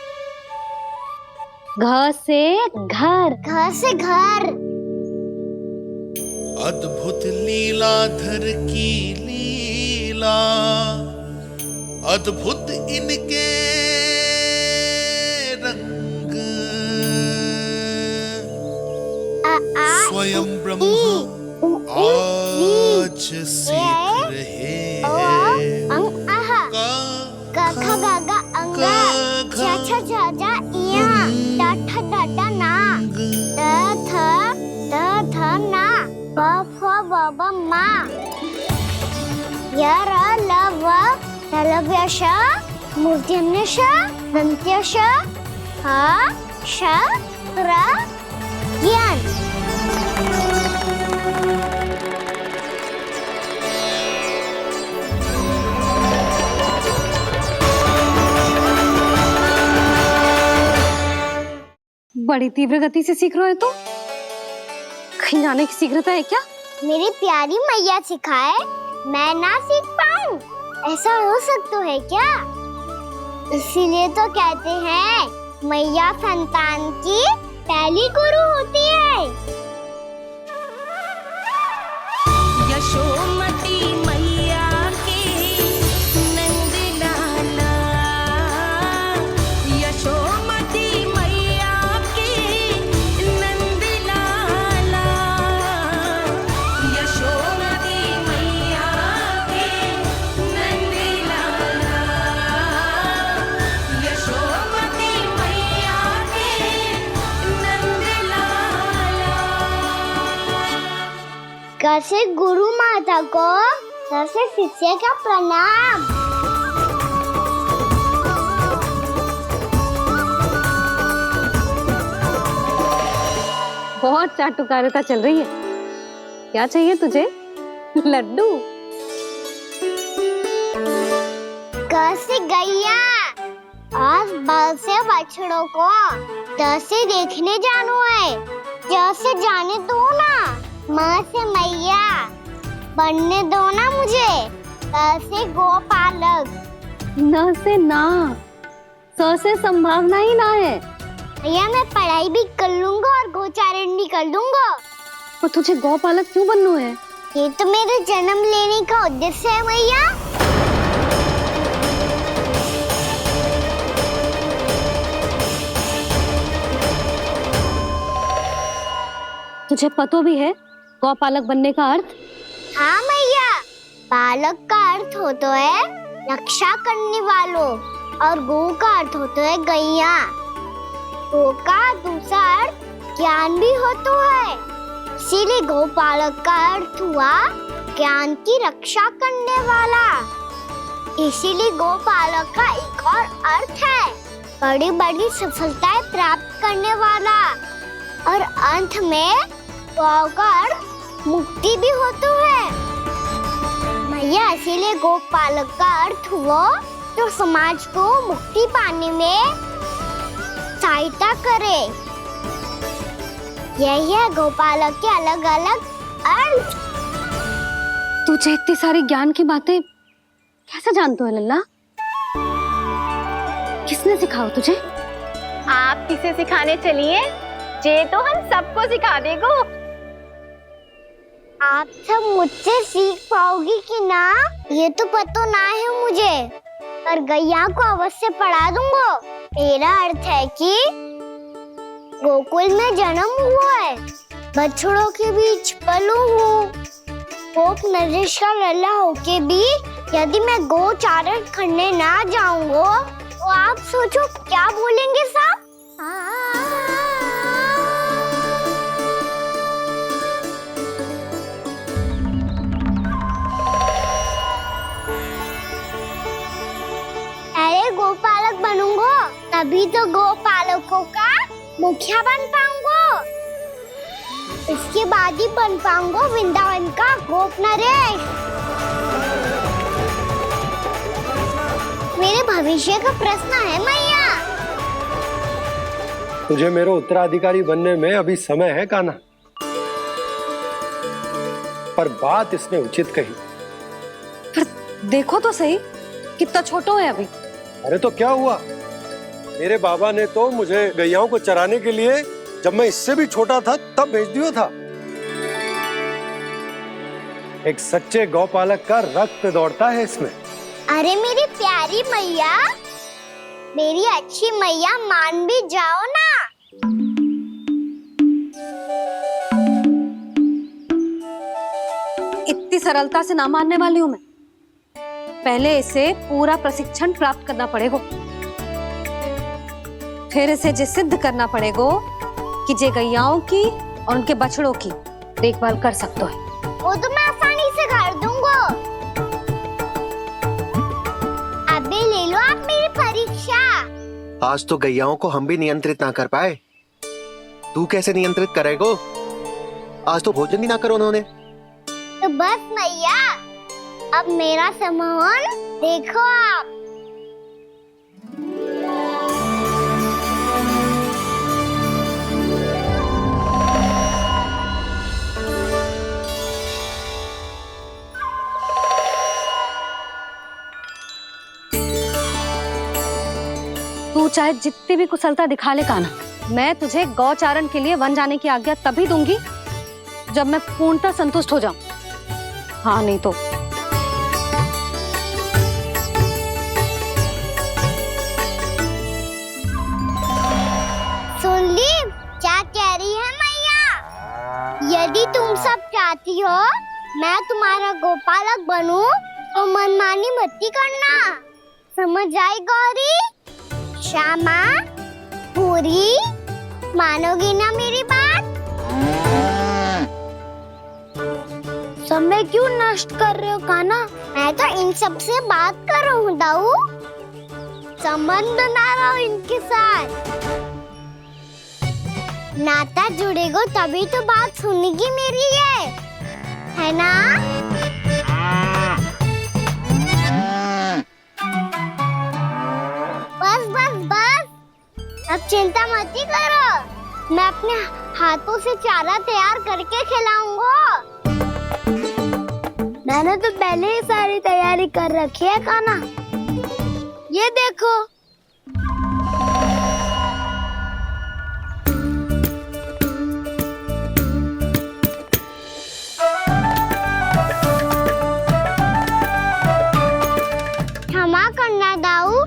घ से घर। घर से घर। अद्भुत लीलाधर की लीला, अद्भुत इनके रंग, स्वयं ब्रह्म आज सीख रहे हैं। क ख ग घ अंग, छ छ झ झ इया, ट ठ ड ड ना, द ध ना, प फ ब ब मा, य र ल व ललव्य श, मूर्धन्य श, दन्त्य श, ह श र ज्ञान। बड़ी तीव्र गति से सीख रहे हो तो कहीं जाने की शीघ्रता है क्या? मेरी प्यारी मैया सिखाए, मैं ना सीख पाऊं, ऐसा हो सकता है क्या? इसीलिए तो कहते हैं मैया संतान की पहली गुरु होती है। यशोमती मैया के नंद लाला, यशोमती मैया के नंद लाला, यशोमती मैया के नंद लाला, यशोमती मैया के नंद लाला। कैसे गुरु माता को कैसे शिष्य का प्रणाम। बहुत चाटुकारिता चल रही है। क्या चाहिए तुझे? लड्डू? कैसे गैया आज बल से बछड़ों को कैसे देखने जानो है, कैसे जाने दो ना, माँ से मैया बनने दो ना मुझे। कैसे गोपालक न से ना, स से संभावना ही ना है। भैया मैं पढ़ाई भी कर लूंगा और गोचारण भी कर दूंगा। तो तुझे गौपालक क्यों बनना है? ये तो मेरे जन्म लेने का उद्देश्य है मैया। तुझे पता भी है गौपालक बनने का अर्थ? हाँ मैया, पालक का अर्थ होता है रक्षा करने वालों और गो का अर्थ होता है गैया। गो का दूसरा अर्थ ज्ञान भी होता है, इसीलिए गोपालक का अर्थ हुआ ज्ञान की रक्षा करने वाला। इसीलिए गोपालक का एक और अर्थ है बड़ी बड़ी सफलताएं प्राप्त करने वाला, और अंत में गौ का अर्थ मुक्ति भी होता है मैया। इसीलिए गोपालक का अर्थ हुआ जो समाज को मुक्ति पाने में सहायता करे। यही है गोपालक के अलग अलग अर्थ। तुझे इतनी सारी ज्ञान की बातें कैसे जानते हो लल्ला? किसने सिखाओ तुझे? आप किसे सिखाने चलिए, जे तो हम सबको सिखा देगो। आप सब मुझसे सीख पाओगी कि ना ये तो पता ना है मुझे, पर गैया को अवश्य पढ़ा दूंगा। मेरा अर्थ है कि गोकुल में जन्म हुआ है, बछड़ों के बीच पलू हूँ, गोप नरेश का लल्ला होके भी यदि मैं गोचारण करने ना जाऊंगा तो आप सोचो क्या बोलेंगे सब? अरे गोपालक बनूंगा तभी तो गोपालकों का मुखिया बन पाऊंगा। इसके बाद ही बन पाऊंगा वृंदावन का गोप नरेश। मेरे भविष्य का प्रश्न है मैया। तुझे मेरा उत्तराधिकारी बनने में अभी समय है कान्हा, पर बात इसने उचित कही। पर देखो तो सही कितना छोटो है अभी। अरे तो क्या हुआ, मेरे बाबा ने तो मुझे गैयाओं को चराने के लिए जब मैं इससे भी छोटा था तब भेज दिया था। एक सच्चे गौपालक का रक्त दौड़ता है इसमें। अरे मेरी प्यारी मैया, मेरी अच्छी मैया, मान भी जाओ ना। इतनी सरलता से ना मानने वाली हूँ मैं। पहले इसे पूरा प्रशिक्षण प्राप्त करना पड़ेगा, फिर इसे जे सिद्ध करना पड़ेगा कि जे गैयाओं की और उनके बछड़ों की देखभाल कर सकते है। वो तो मैं आसानी से कर दूंगा। अबे ले लो आप मेरी परीक्षा। आज तो गैयाओं को हम भी नियंत्रित ना कर पाए, तू कैसे नियंत्रित करेगो? आज तो भोजन ही ना करो उन्होंने। तो बस मैया, अब मेरा सम्मान देखो आप। तू चाहे जितनी भी कुशलता दिखा ले कान्हा, मैं तुझे गौचारण के लिए वन जाने की आज्ञा तभी दूंगी जब मैं पूर्णतः संतुष्ट हो जाऊं। हाँ नहीं तो सुन ली क्या कह रही है मैया? यदि तुम सब चाहती हो मैं तुम्हारा गोपालक बनूं तो मनमानी मत करना, समझ आई गौरी? श्यामा, पूरी, मानोगी ना मेरी बात? समय क्यों नष्ट कर रहे हो कान्हा? मैं तो इन सब से बात कर रहा हूँ दाऊ, संबंध बना रहा हूँ इनके साथ। नाता जुड़ेगा तभी तो बात सुनेगी मेरी है ना? बस बस बस, अब चिंता मत ही करो, मैं अपने हाथों से चारा तैयार करके खिलाऊंगा। मैंने तो पहले ही सारी तैयारी कर रखी है कान्हा, ये देखो। क्षमा करना दाऊ,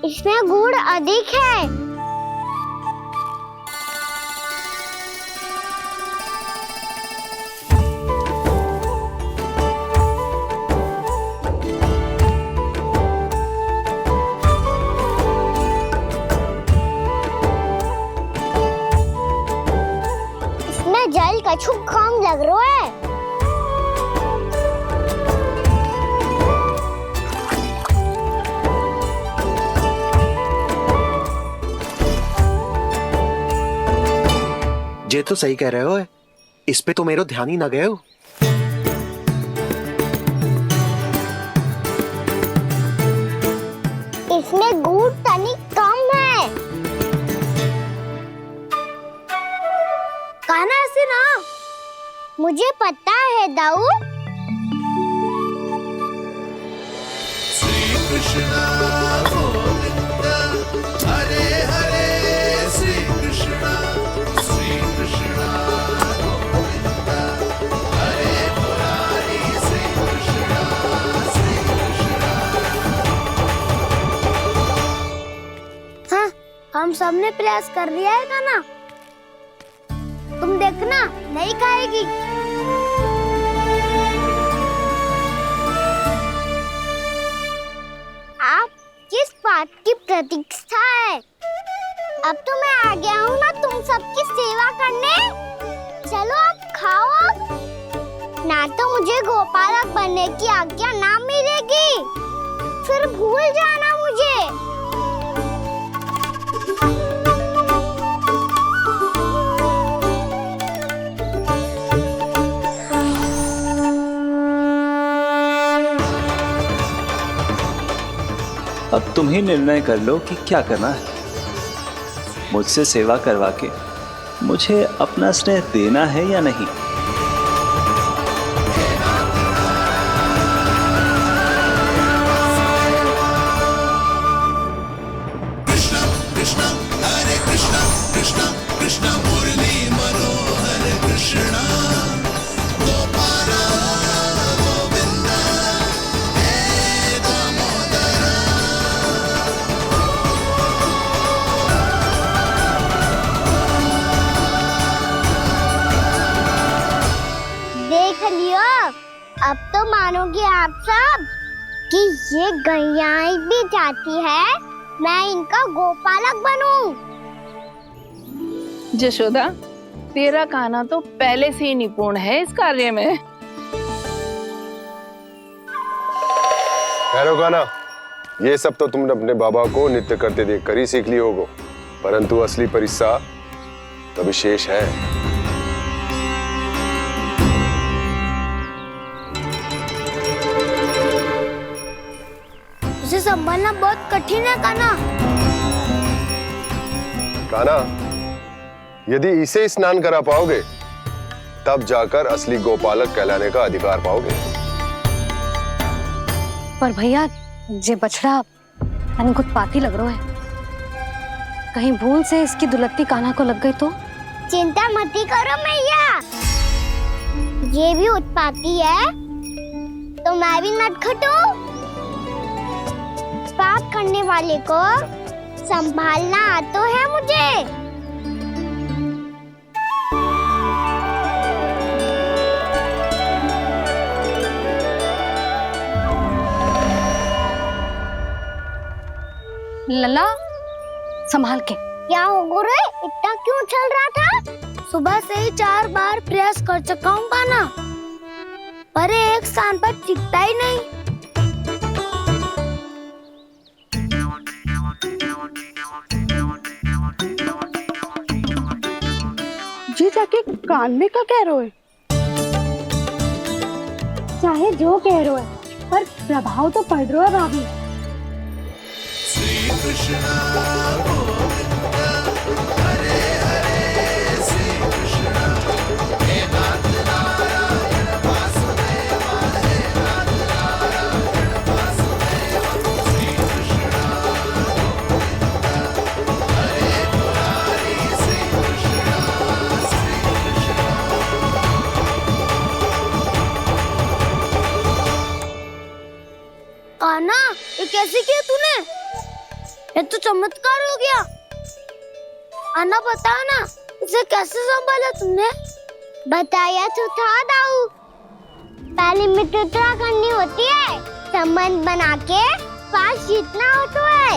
इसमें गुड़ अधिक है। इसमें जल कछु कम लग रहा है। ये तो सही कह रहे हो, इस पे तो मेरे ध्यान ही ना गए हो। इसमें गुड़ तनिक कम है। कान्हा ऐसे ना, मुझे पता है दाऊ। श्री कृष्ण गोविंद हरे हरे, श्री कृष्ण गोविंद हरे मुरारी, श्री कृष्ण हाँ, हम सबने प्रयास कर लिया है कान्हा, तुम देखना नहीं खाएगी। आप किस बात की प्रतीक्षा है? अब तो मैं आ गया हूँ ना तुम सबकी सेवा करने, चलो अब खाओ अब। ना तो मुझे गोपालक बनने की आज्ञा ना मिलेगी, फिर भूल जाना मुझे। अब तुम ही निर्णय कर लो कि क्या करना है। मुझसे सेवा करवा के मुझे अपना स्नेह देना है या नहीं। कृष्ण कृष्ण हरे कृष्ण कृष्ण कृष्ण मुरली मनोहर कृष्ण गोपाल गोविंद हे दामोदर। देख लियो, अब तो मानोगे आप सब कि ये गैयाएं भी चाहती है मैं इनका गोपालक बनूं। जशोदा, तेरा कान्हा तो पहले से ही निपुण है इस कार्य में। खैर गाना, ये सब तो तुमने अपने बाबा को नृत्य करते देख कर ही सीख ली होगो, परंतु असली परिस्सा तो विशेष है। उसे संभालना बहुत कठिन है कान्हा। कान्हा, यदि इसे स्नान करा पाओगे तब जाकर असली गोपालक कहलाने का अधिकार पाओगे। पर भैया, ये बछड़ा कुछ पाती लग रहा है। कहीं भूल से इसकी दुलत्ती कान्हा को लग गई तो? चिंता मत करो मैया, ये भी उत्पाती है तो मैं भी नटखट हूँ। पाप करने वाले को संभालना आता है मुझे। लला संभाल के। क्या हो गुरु, इतना क्यों चल रहा था? सुबह से ही 4 बार प्रयास कर चुका हूँ कान्हा, पर एक स्थान पर टिकता ही नहीं। जी जाके कान में क्या कह रहे हो? चाहे जो कह रहे हो पर प्रभाव तो पड़ रहा है भाभी। श्री कृष्णा गोविंद हरे हरे श्री कृष्णा हे नाथ नारायण वासुदेवा हे नाथ नारायण वासुदेवा श्री कृष्णा गोविंद हरे मुरारी श्री कृष्णा कान्हा, ये कैसे किया तूने? ये तो चमत्कार हो गया। अन्ना बताओ ना, इसे कैसे संभाला तुमने? बताया तो था दाऊ, पहले मित्रता करनी होती है, संबंध बना के पास जीतना होता है।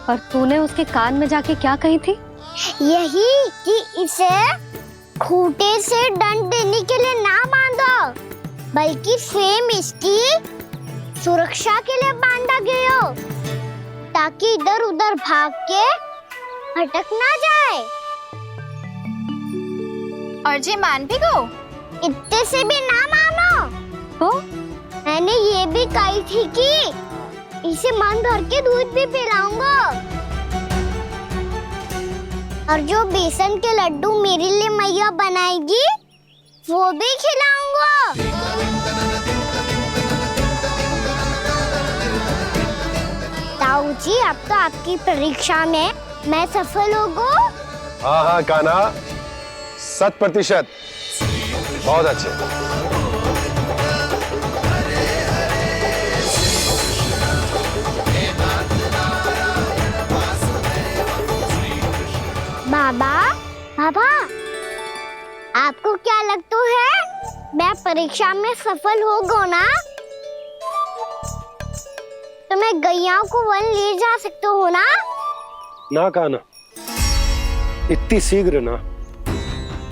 और तूने उसके कान में जाके क्या कही थी? यही कि इसे खूंटे से दंड देने के लिए ना बांधो, बल्कि स्वयं इसकी सुरक्षा के लिए बांधा गया हो, ताकि इधर उधर भाग के भटक ना जाए। और जी मान भी गो? इतने से भी ना मानो तो? मैंने ये भी कही थी कि इसे मन भर के दूध भी पिलाऊंगा, और जो बेसन के लड्डू मेरे लिए मैया बनाएगी वो भी खिलाऊंगा। ताऊ जी, अब तो आपकी परीक्षा में मैं सफल होगा। हाँ हाँ कान्हा, 100%। बहुत अच्छे। बाबा, बाबा, आपको क्या लगता है मैं परीक्षा में सफल होगा ना? तो मैं गैया को वन ले जा सकता हूँ ना? ना कान्हा, इतनी शीघ्र ना,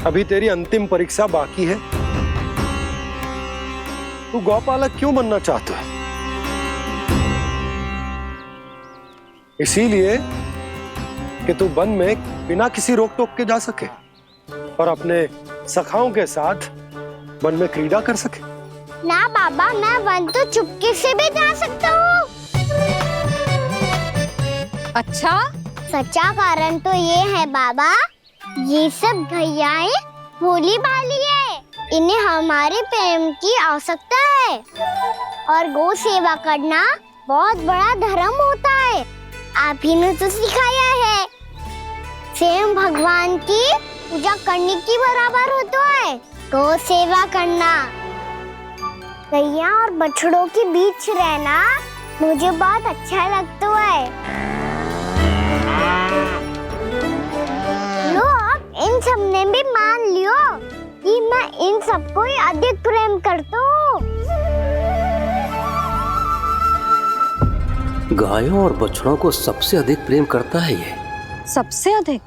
अभी तेरी अंतिम परीक्षा बाकी है। तू गौपालक क्यों बनना चाहता है? इसीलिए कि तू वन में बिना किसी रोक टोक के जा सके और अपने सखाओं के साथ वन में क्रीड़ा कर सके। ना बाबा, मैं वन तो चुपके से भी जा सकता हूँ। अच्छा? सच्चा कारण तो ये है बाबा, ये सब भैयाएं भोली भाली है, इन्हें हमारे प्रेम की आवश्यकता है, और गौ सेवा करना बहुत बड़ा धर्म होता है। आप ही ने तो सिखाया है, स्वयं भगवान की पूजा करने की बराबर होता है गौ सेवा करना। गैया और बछड़ों के बीच रहना मुझे बहुत अच्छा लगता है। लो, अब इन सब ने भी मान लियो कि मैं इन सबको ही अधिक प्रेम करता हूँ। गायों और बछड़ों को सबसे अधिक प्रेम करता है ये। सबसे अधिक?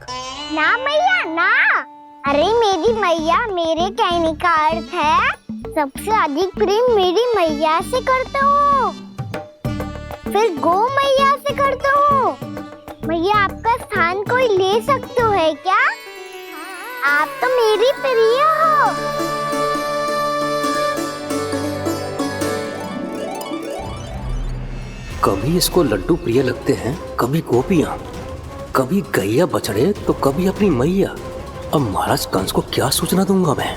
ना मैया ना, अरे मेरी मैया, मेरे कहने का अर्थ है सबसे अधिक प्रेम मेरी मैया से करता हूँ, फिर गौ मैया से करता हूँ। मैया, आपका स्थान कोई ले सकते है क्या? आप तो मेरी प्रिय हो। कभी इसको लड्डू प्रिय लगते हैं, कभी गोपियां, कभी गैया बछड़े, तो कभी अपनी मैया। अब महाराज कंस को क्या सूचना दूंगा मैं?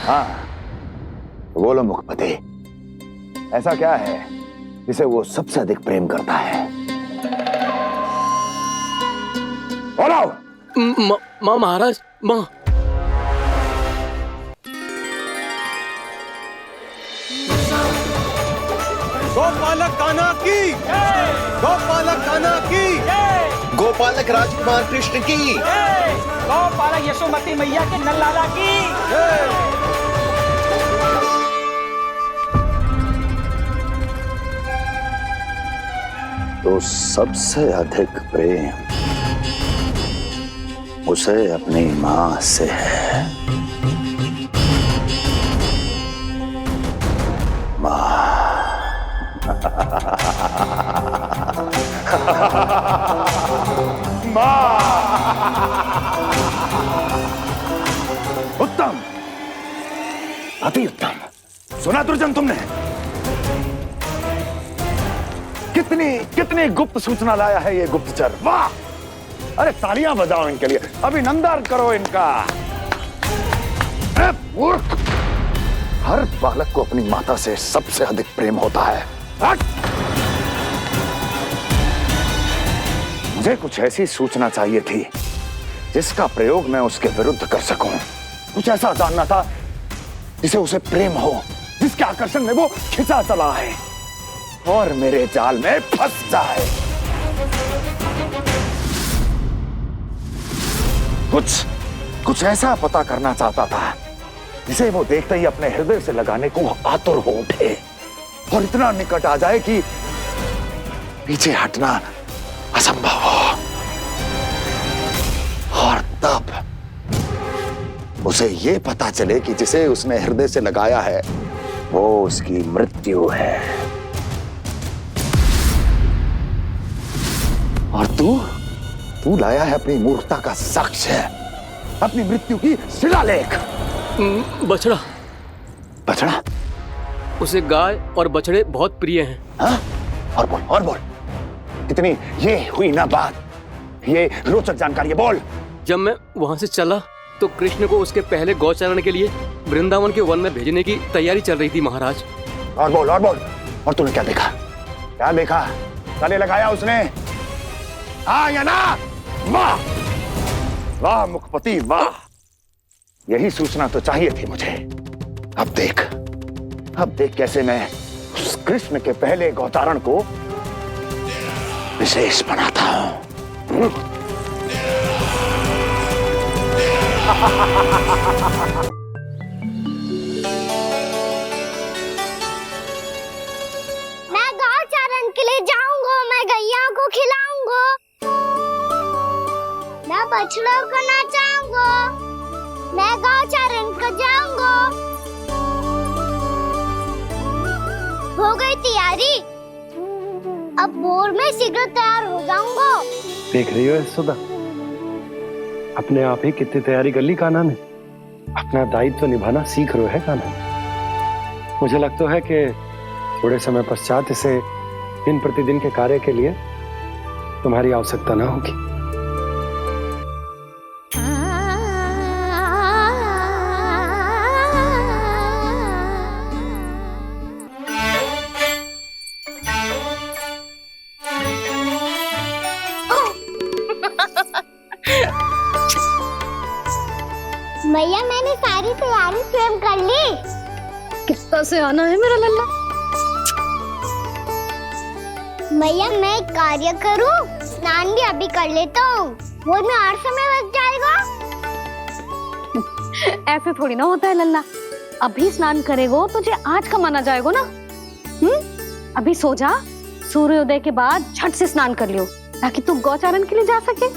हाँ, बोलो मुखपति, ऐसा क्या है जिसे वो सबसे अधिक प्रेम करता है? बोलो। माँ महाराज, माँ। गोपालक कान्हा की, गोपालक कान्हा की, गोपालक राजकुमार कृष्ण की, गोपालक यशोमती मैया के नल्लाला की। तो सबसे अधिक प्रेम उसे अपनी मां से है। उत्तम, अति उत्तम। सुना दुर्जन तुमने? कितनी कितनी गुप्त सूचना लाया है ये गुप्तचर। वाह! अरे तालियां बजाओ इनके लिए, अभिनंदन करो इनका। मूर्ख! हर बालक को अपनी माता से सबसे अधिक प्रेम होता है। हट! मुझे कुछ ऐसी सूचना चाहिए थी जिसका प्रयोग मैं उसके विरुद्ध कर सकूं। कुछ ऐसा जानना था जिसे उसे प्रेम हो, जिसके आकर्षण में वो खिंचा चला है और मेरे जाल में फंस जाए। कुछ ऐसा पता करना चाहता था जिसे वो देखते ही अपने हृदय से लगाने को आतुर हो उठे और इतना निकट आ जाए कि पीछे हटना असंभव हो। और तब उसे ये पता चले कि जिसे उसने हृदय से लगाया है वो उसकी मृत्यु है। और तू लाया है अपनी मूर्खता का साक्ष्य, अपनी मृत्यु की शिलालेख। बछड़ा। बछड़ा? उसे गाय और बछड़े बहुत प्रिय हैं। हाँ? और बोल। कितनी ये हुई ना बात, ये रोचक जानकारी है, बोल। जब मैं वहां से चला तो कृष्ण को उसके पहले गौचरण के लिए वृंदावन के वन में भेजने की तैयारी चल रही थी महाराज। और बोल। और तूने क्या देखा? गले लगाया उसने? हाँ या ना? वाह वाह मुखपति वाह, यही सूचना तो चाहिए थी मुझे। अब देख कैसे मैं उस कृष्ण के पहले गौचारण को विशेष बनाता हूं। मैं गौचारण के लिए जाऊंगा, मैं गैया को खिलाऊंगा, मैं बछड़ों को नचाऊंगा, मैं गौचारण को जाऊंगा। हो गई तैयारी, अब भोर में शीघ्र तैयार हो जाऊंगा। देख रही हो यशोदा, अपने आप ही कितनी तैयारी कर ली कान्हा ने। अपना दायित्व निभाना सीख रहे है कान्हा। मुझे लगता है कि थोड़े समय पश्चात इसे दिन प्रतिदिन के कार्य के लिए तुम्हारी आवश्यकता ना होगी। मैया मैंने सारी तैयारी स्वयं कर ली। कितना से आना है मेरा लल्ला? मैया मैं एक कार्य करूं, स्नान भी अभी कर लेता हूँ, वो में और समय लग जाएगा। ऐसे थोड़ी ना होता है लल्ला, अभी स्नान करेगो तुझे आज का माना जाएगा ना। अभी सो जा, सूर्योदय के बाद झट से स्नान कर लियो ताकि तू गौचारण के लिए जा सके।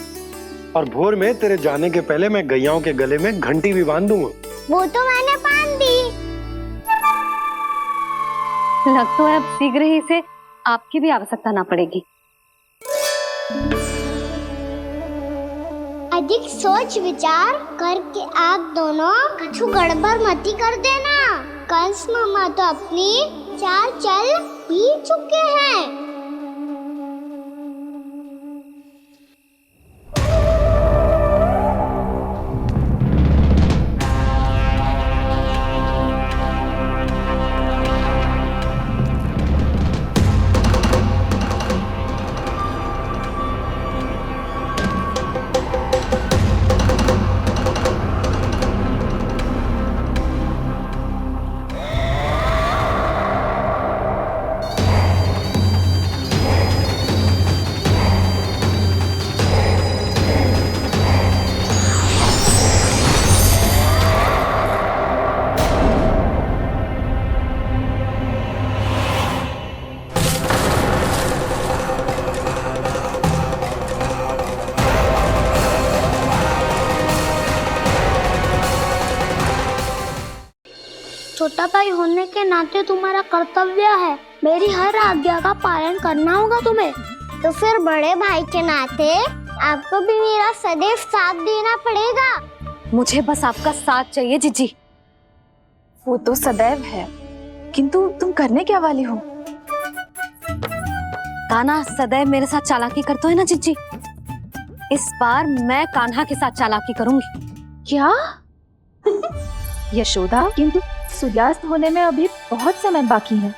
और भोर में तेरे जाने के पहले मैं गैयाओं के गले में घंटी भी बांध दूंगा। वो तो मैंने बांध दी। लगता है अब शीघ्र ही से आपकी भी आवश्यकता ना पड़ेगी। अधिक सोच विचार करके आप दोनों कछु गड़बड़ मती कर देना। कंस मामा तो अपनी चाल चल ही चुके हैं। छोटा भाई होने के नाते तुम्हारा कर्तव्य है, मेरी हर आज्ञा का पालन करना होगा तुम्हें। तो फिर बड़े भाई के नाते आपको भी मेरा सदैव साथ देना पड़ेगा। मुझे बस आपका साथ चाहिए जीजी। वो तो सदैव है, किंतु तुम करने क्या वाली हो? कान्हा सदैव मेरे साथ चालाकी करता है ना जीजी, इस बार मैं कान्हा के साथ चालाकी करूंगी। क्या? यशोदा, किंतु सूर्यास्त होने में अभी बहुत समय बाकी है,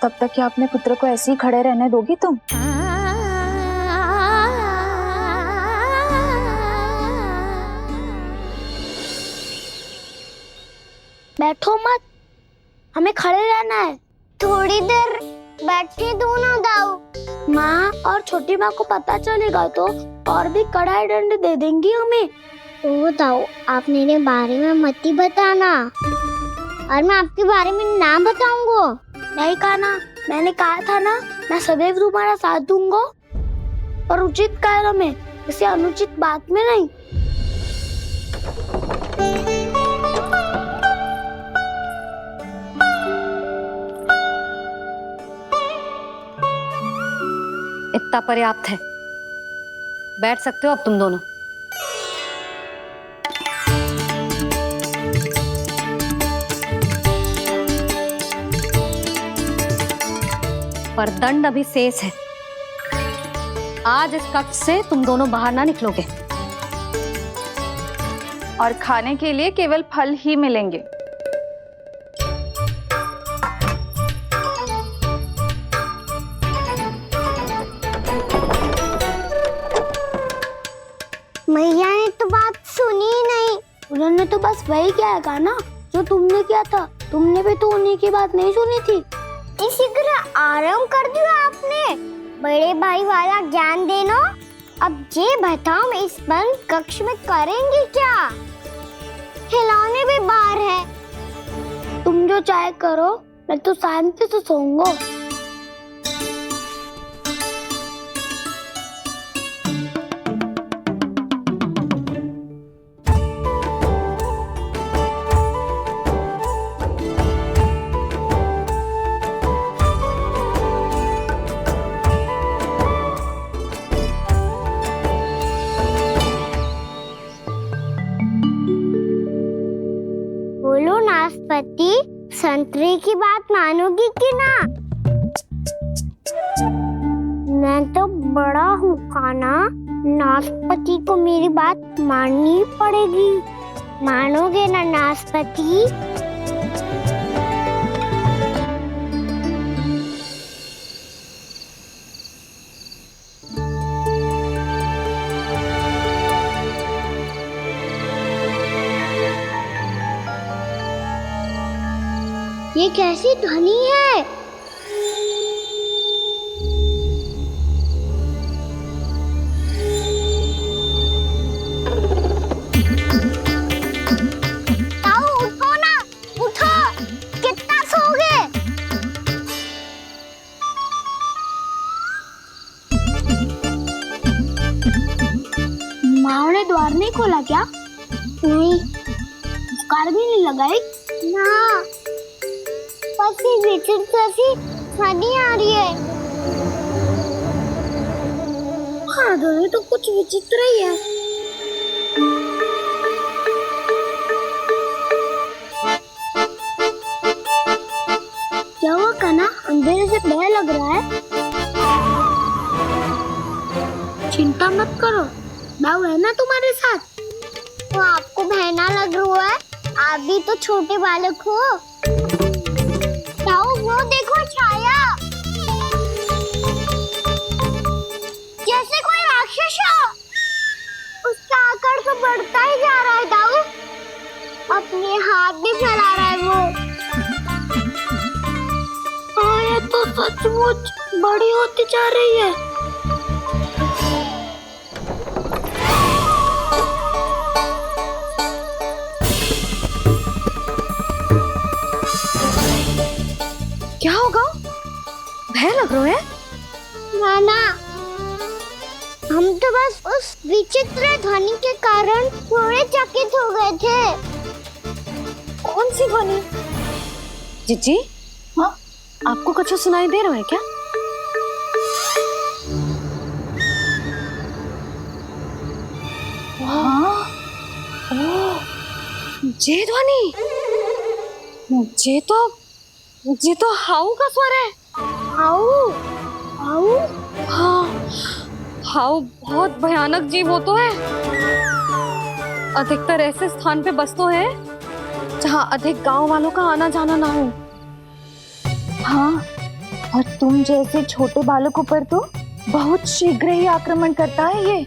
तब तक क्या अपने पुत्र को ऐसे ही खड़े रहने दोगी तुम? बैठो मत, हमें खड़े रहना है। थोड़ी देर बैठे दो ना दाऊ। माँ और छोटी माँ को पता चलेगा तो और भी कड़ा दंड दे देंगी हमें। ओ दाऊ, आप मेरे बारे में मत ही बताना, और मैं आपके बारे में ना बताऊंगा। नहीं कान्हा, मैंने कहा था ना, मैं सदैव तुम्हारा साथ दूंगा, और उचित कार्य में, इसे अनुचित बात में नहीं। इतना पर्याप्त है, बैठ सकते हो अब तुम दोनों। पर दंड अभी शेष है। आज इस कक्ष से तुम दोनों बाहर ना निकलोगे, और खाने के लिए केवल फल ही मिलेंगे। मैया ने तो बात सुनी ही नहीं। उन्होंने तो बस वही किया ना जो तुमने किया था। तुमने भी तो उन्हीं की बात नहीं सुनी थी। इसी तरह आराम कर दिया आपने। बड़े भाई वाला ज्ञान देना। अब ये बताओ, इस बंद कक्ष में करेंगे क्या? खिलौने भी बाहर है। तुम जो चाहे करो, मैं तो शांति से सोऊंगा। बोलो नाशपाती, संतरे की बात मानोगी कि ना? मैं तो बड़ा हूँ कान्हा, नाशपाती को मेरी बात माननी पड़ेगी। मानोगे ना नाशपाती? ये कैसी ध्वनि है? ताऊ उठो ना, उठो। कितना सोओगे? माँ ने द्वार नहीं खोला क्या? नहीं। कार भी नहीं लगाई? ना। ध्वनि आ रही है। हाँ, ध्वनि तो कुछ विचित्र ही है। क्या हुआ कान्हा, अंधेरे से भय लग रहा है? चिंता मत करो, दाऊ है ना तुम्हारे साथ। तो आपको भय ना लग रहा है? आप भी तो छोटे बालक हो। वो देखो छाया, जैसे कोई राक्षस हो। उसका आकार तो बढ़ता ही जा रहा है दाऊ। अपने हाथ भी फैला रहा है वो। हाँ, ये तो सचमुच बड़ी होती जा रही है। क्या होगा? भय लग रहा है? नाना, हम तो बस उस विचित्र ध्वनि के कारण थोड़े चकित हो गए थे। कौन सी ध्वनि? जीजी, हाँ आपको कुछ सुनाई दे रहा है क्या? हाँ, ओह, ये ध्वनि, ये तो हाउ का स्वर है। हाउ, हाउ, हाँ, हाउ बहुत भयानक जीव हो तो है। अधिकतर ऐसे स्थान पे बसते हैं जहाँ अधिक गांव वालों का आना जाना ना हो। हाँ, और तुम जैसे छोटे बालकों पर तो बहुत शीघ्र ही आक्रमण करता है ये।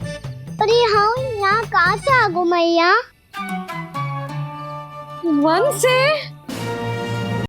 पर ये यहाँ कहाँ से आ गो मैया? वन से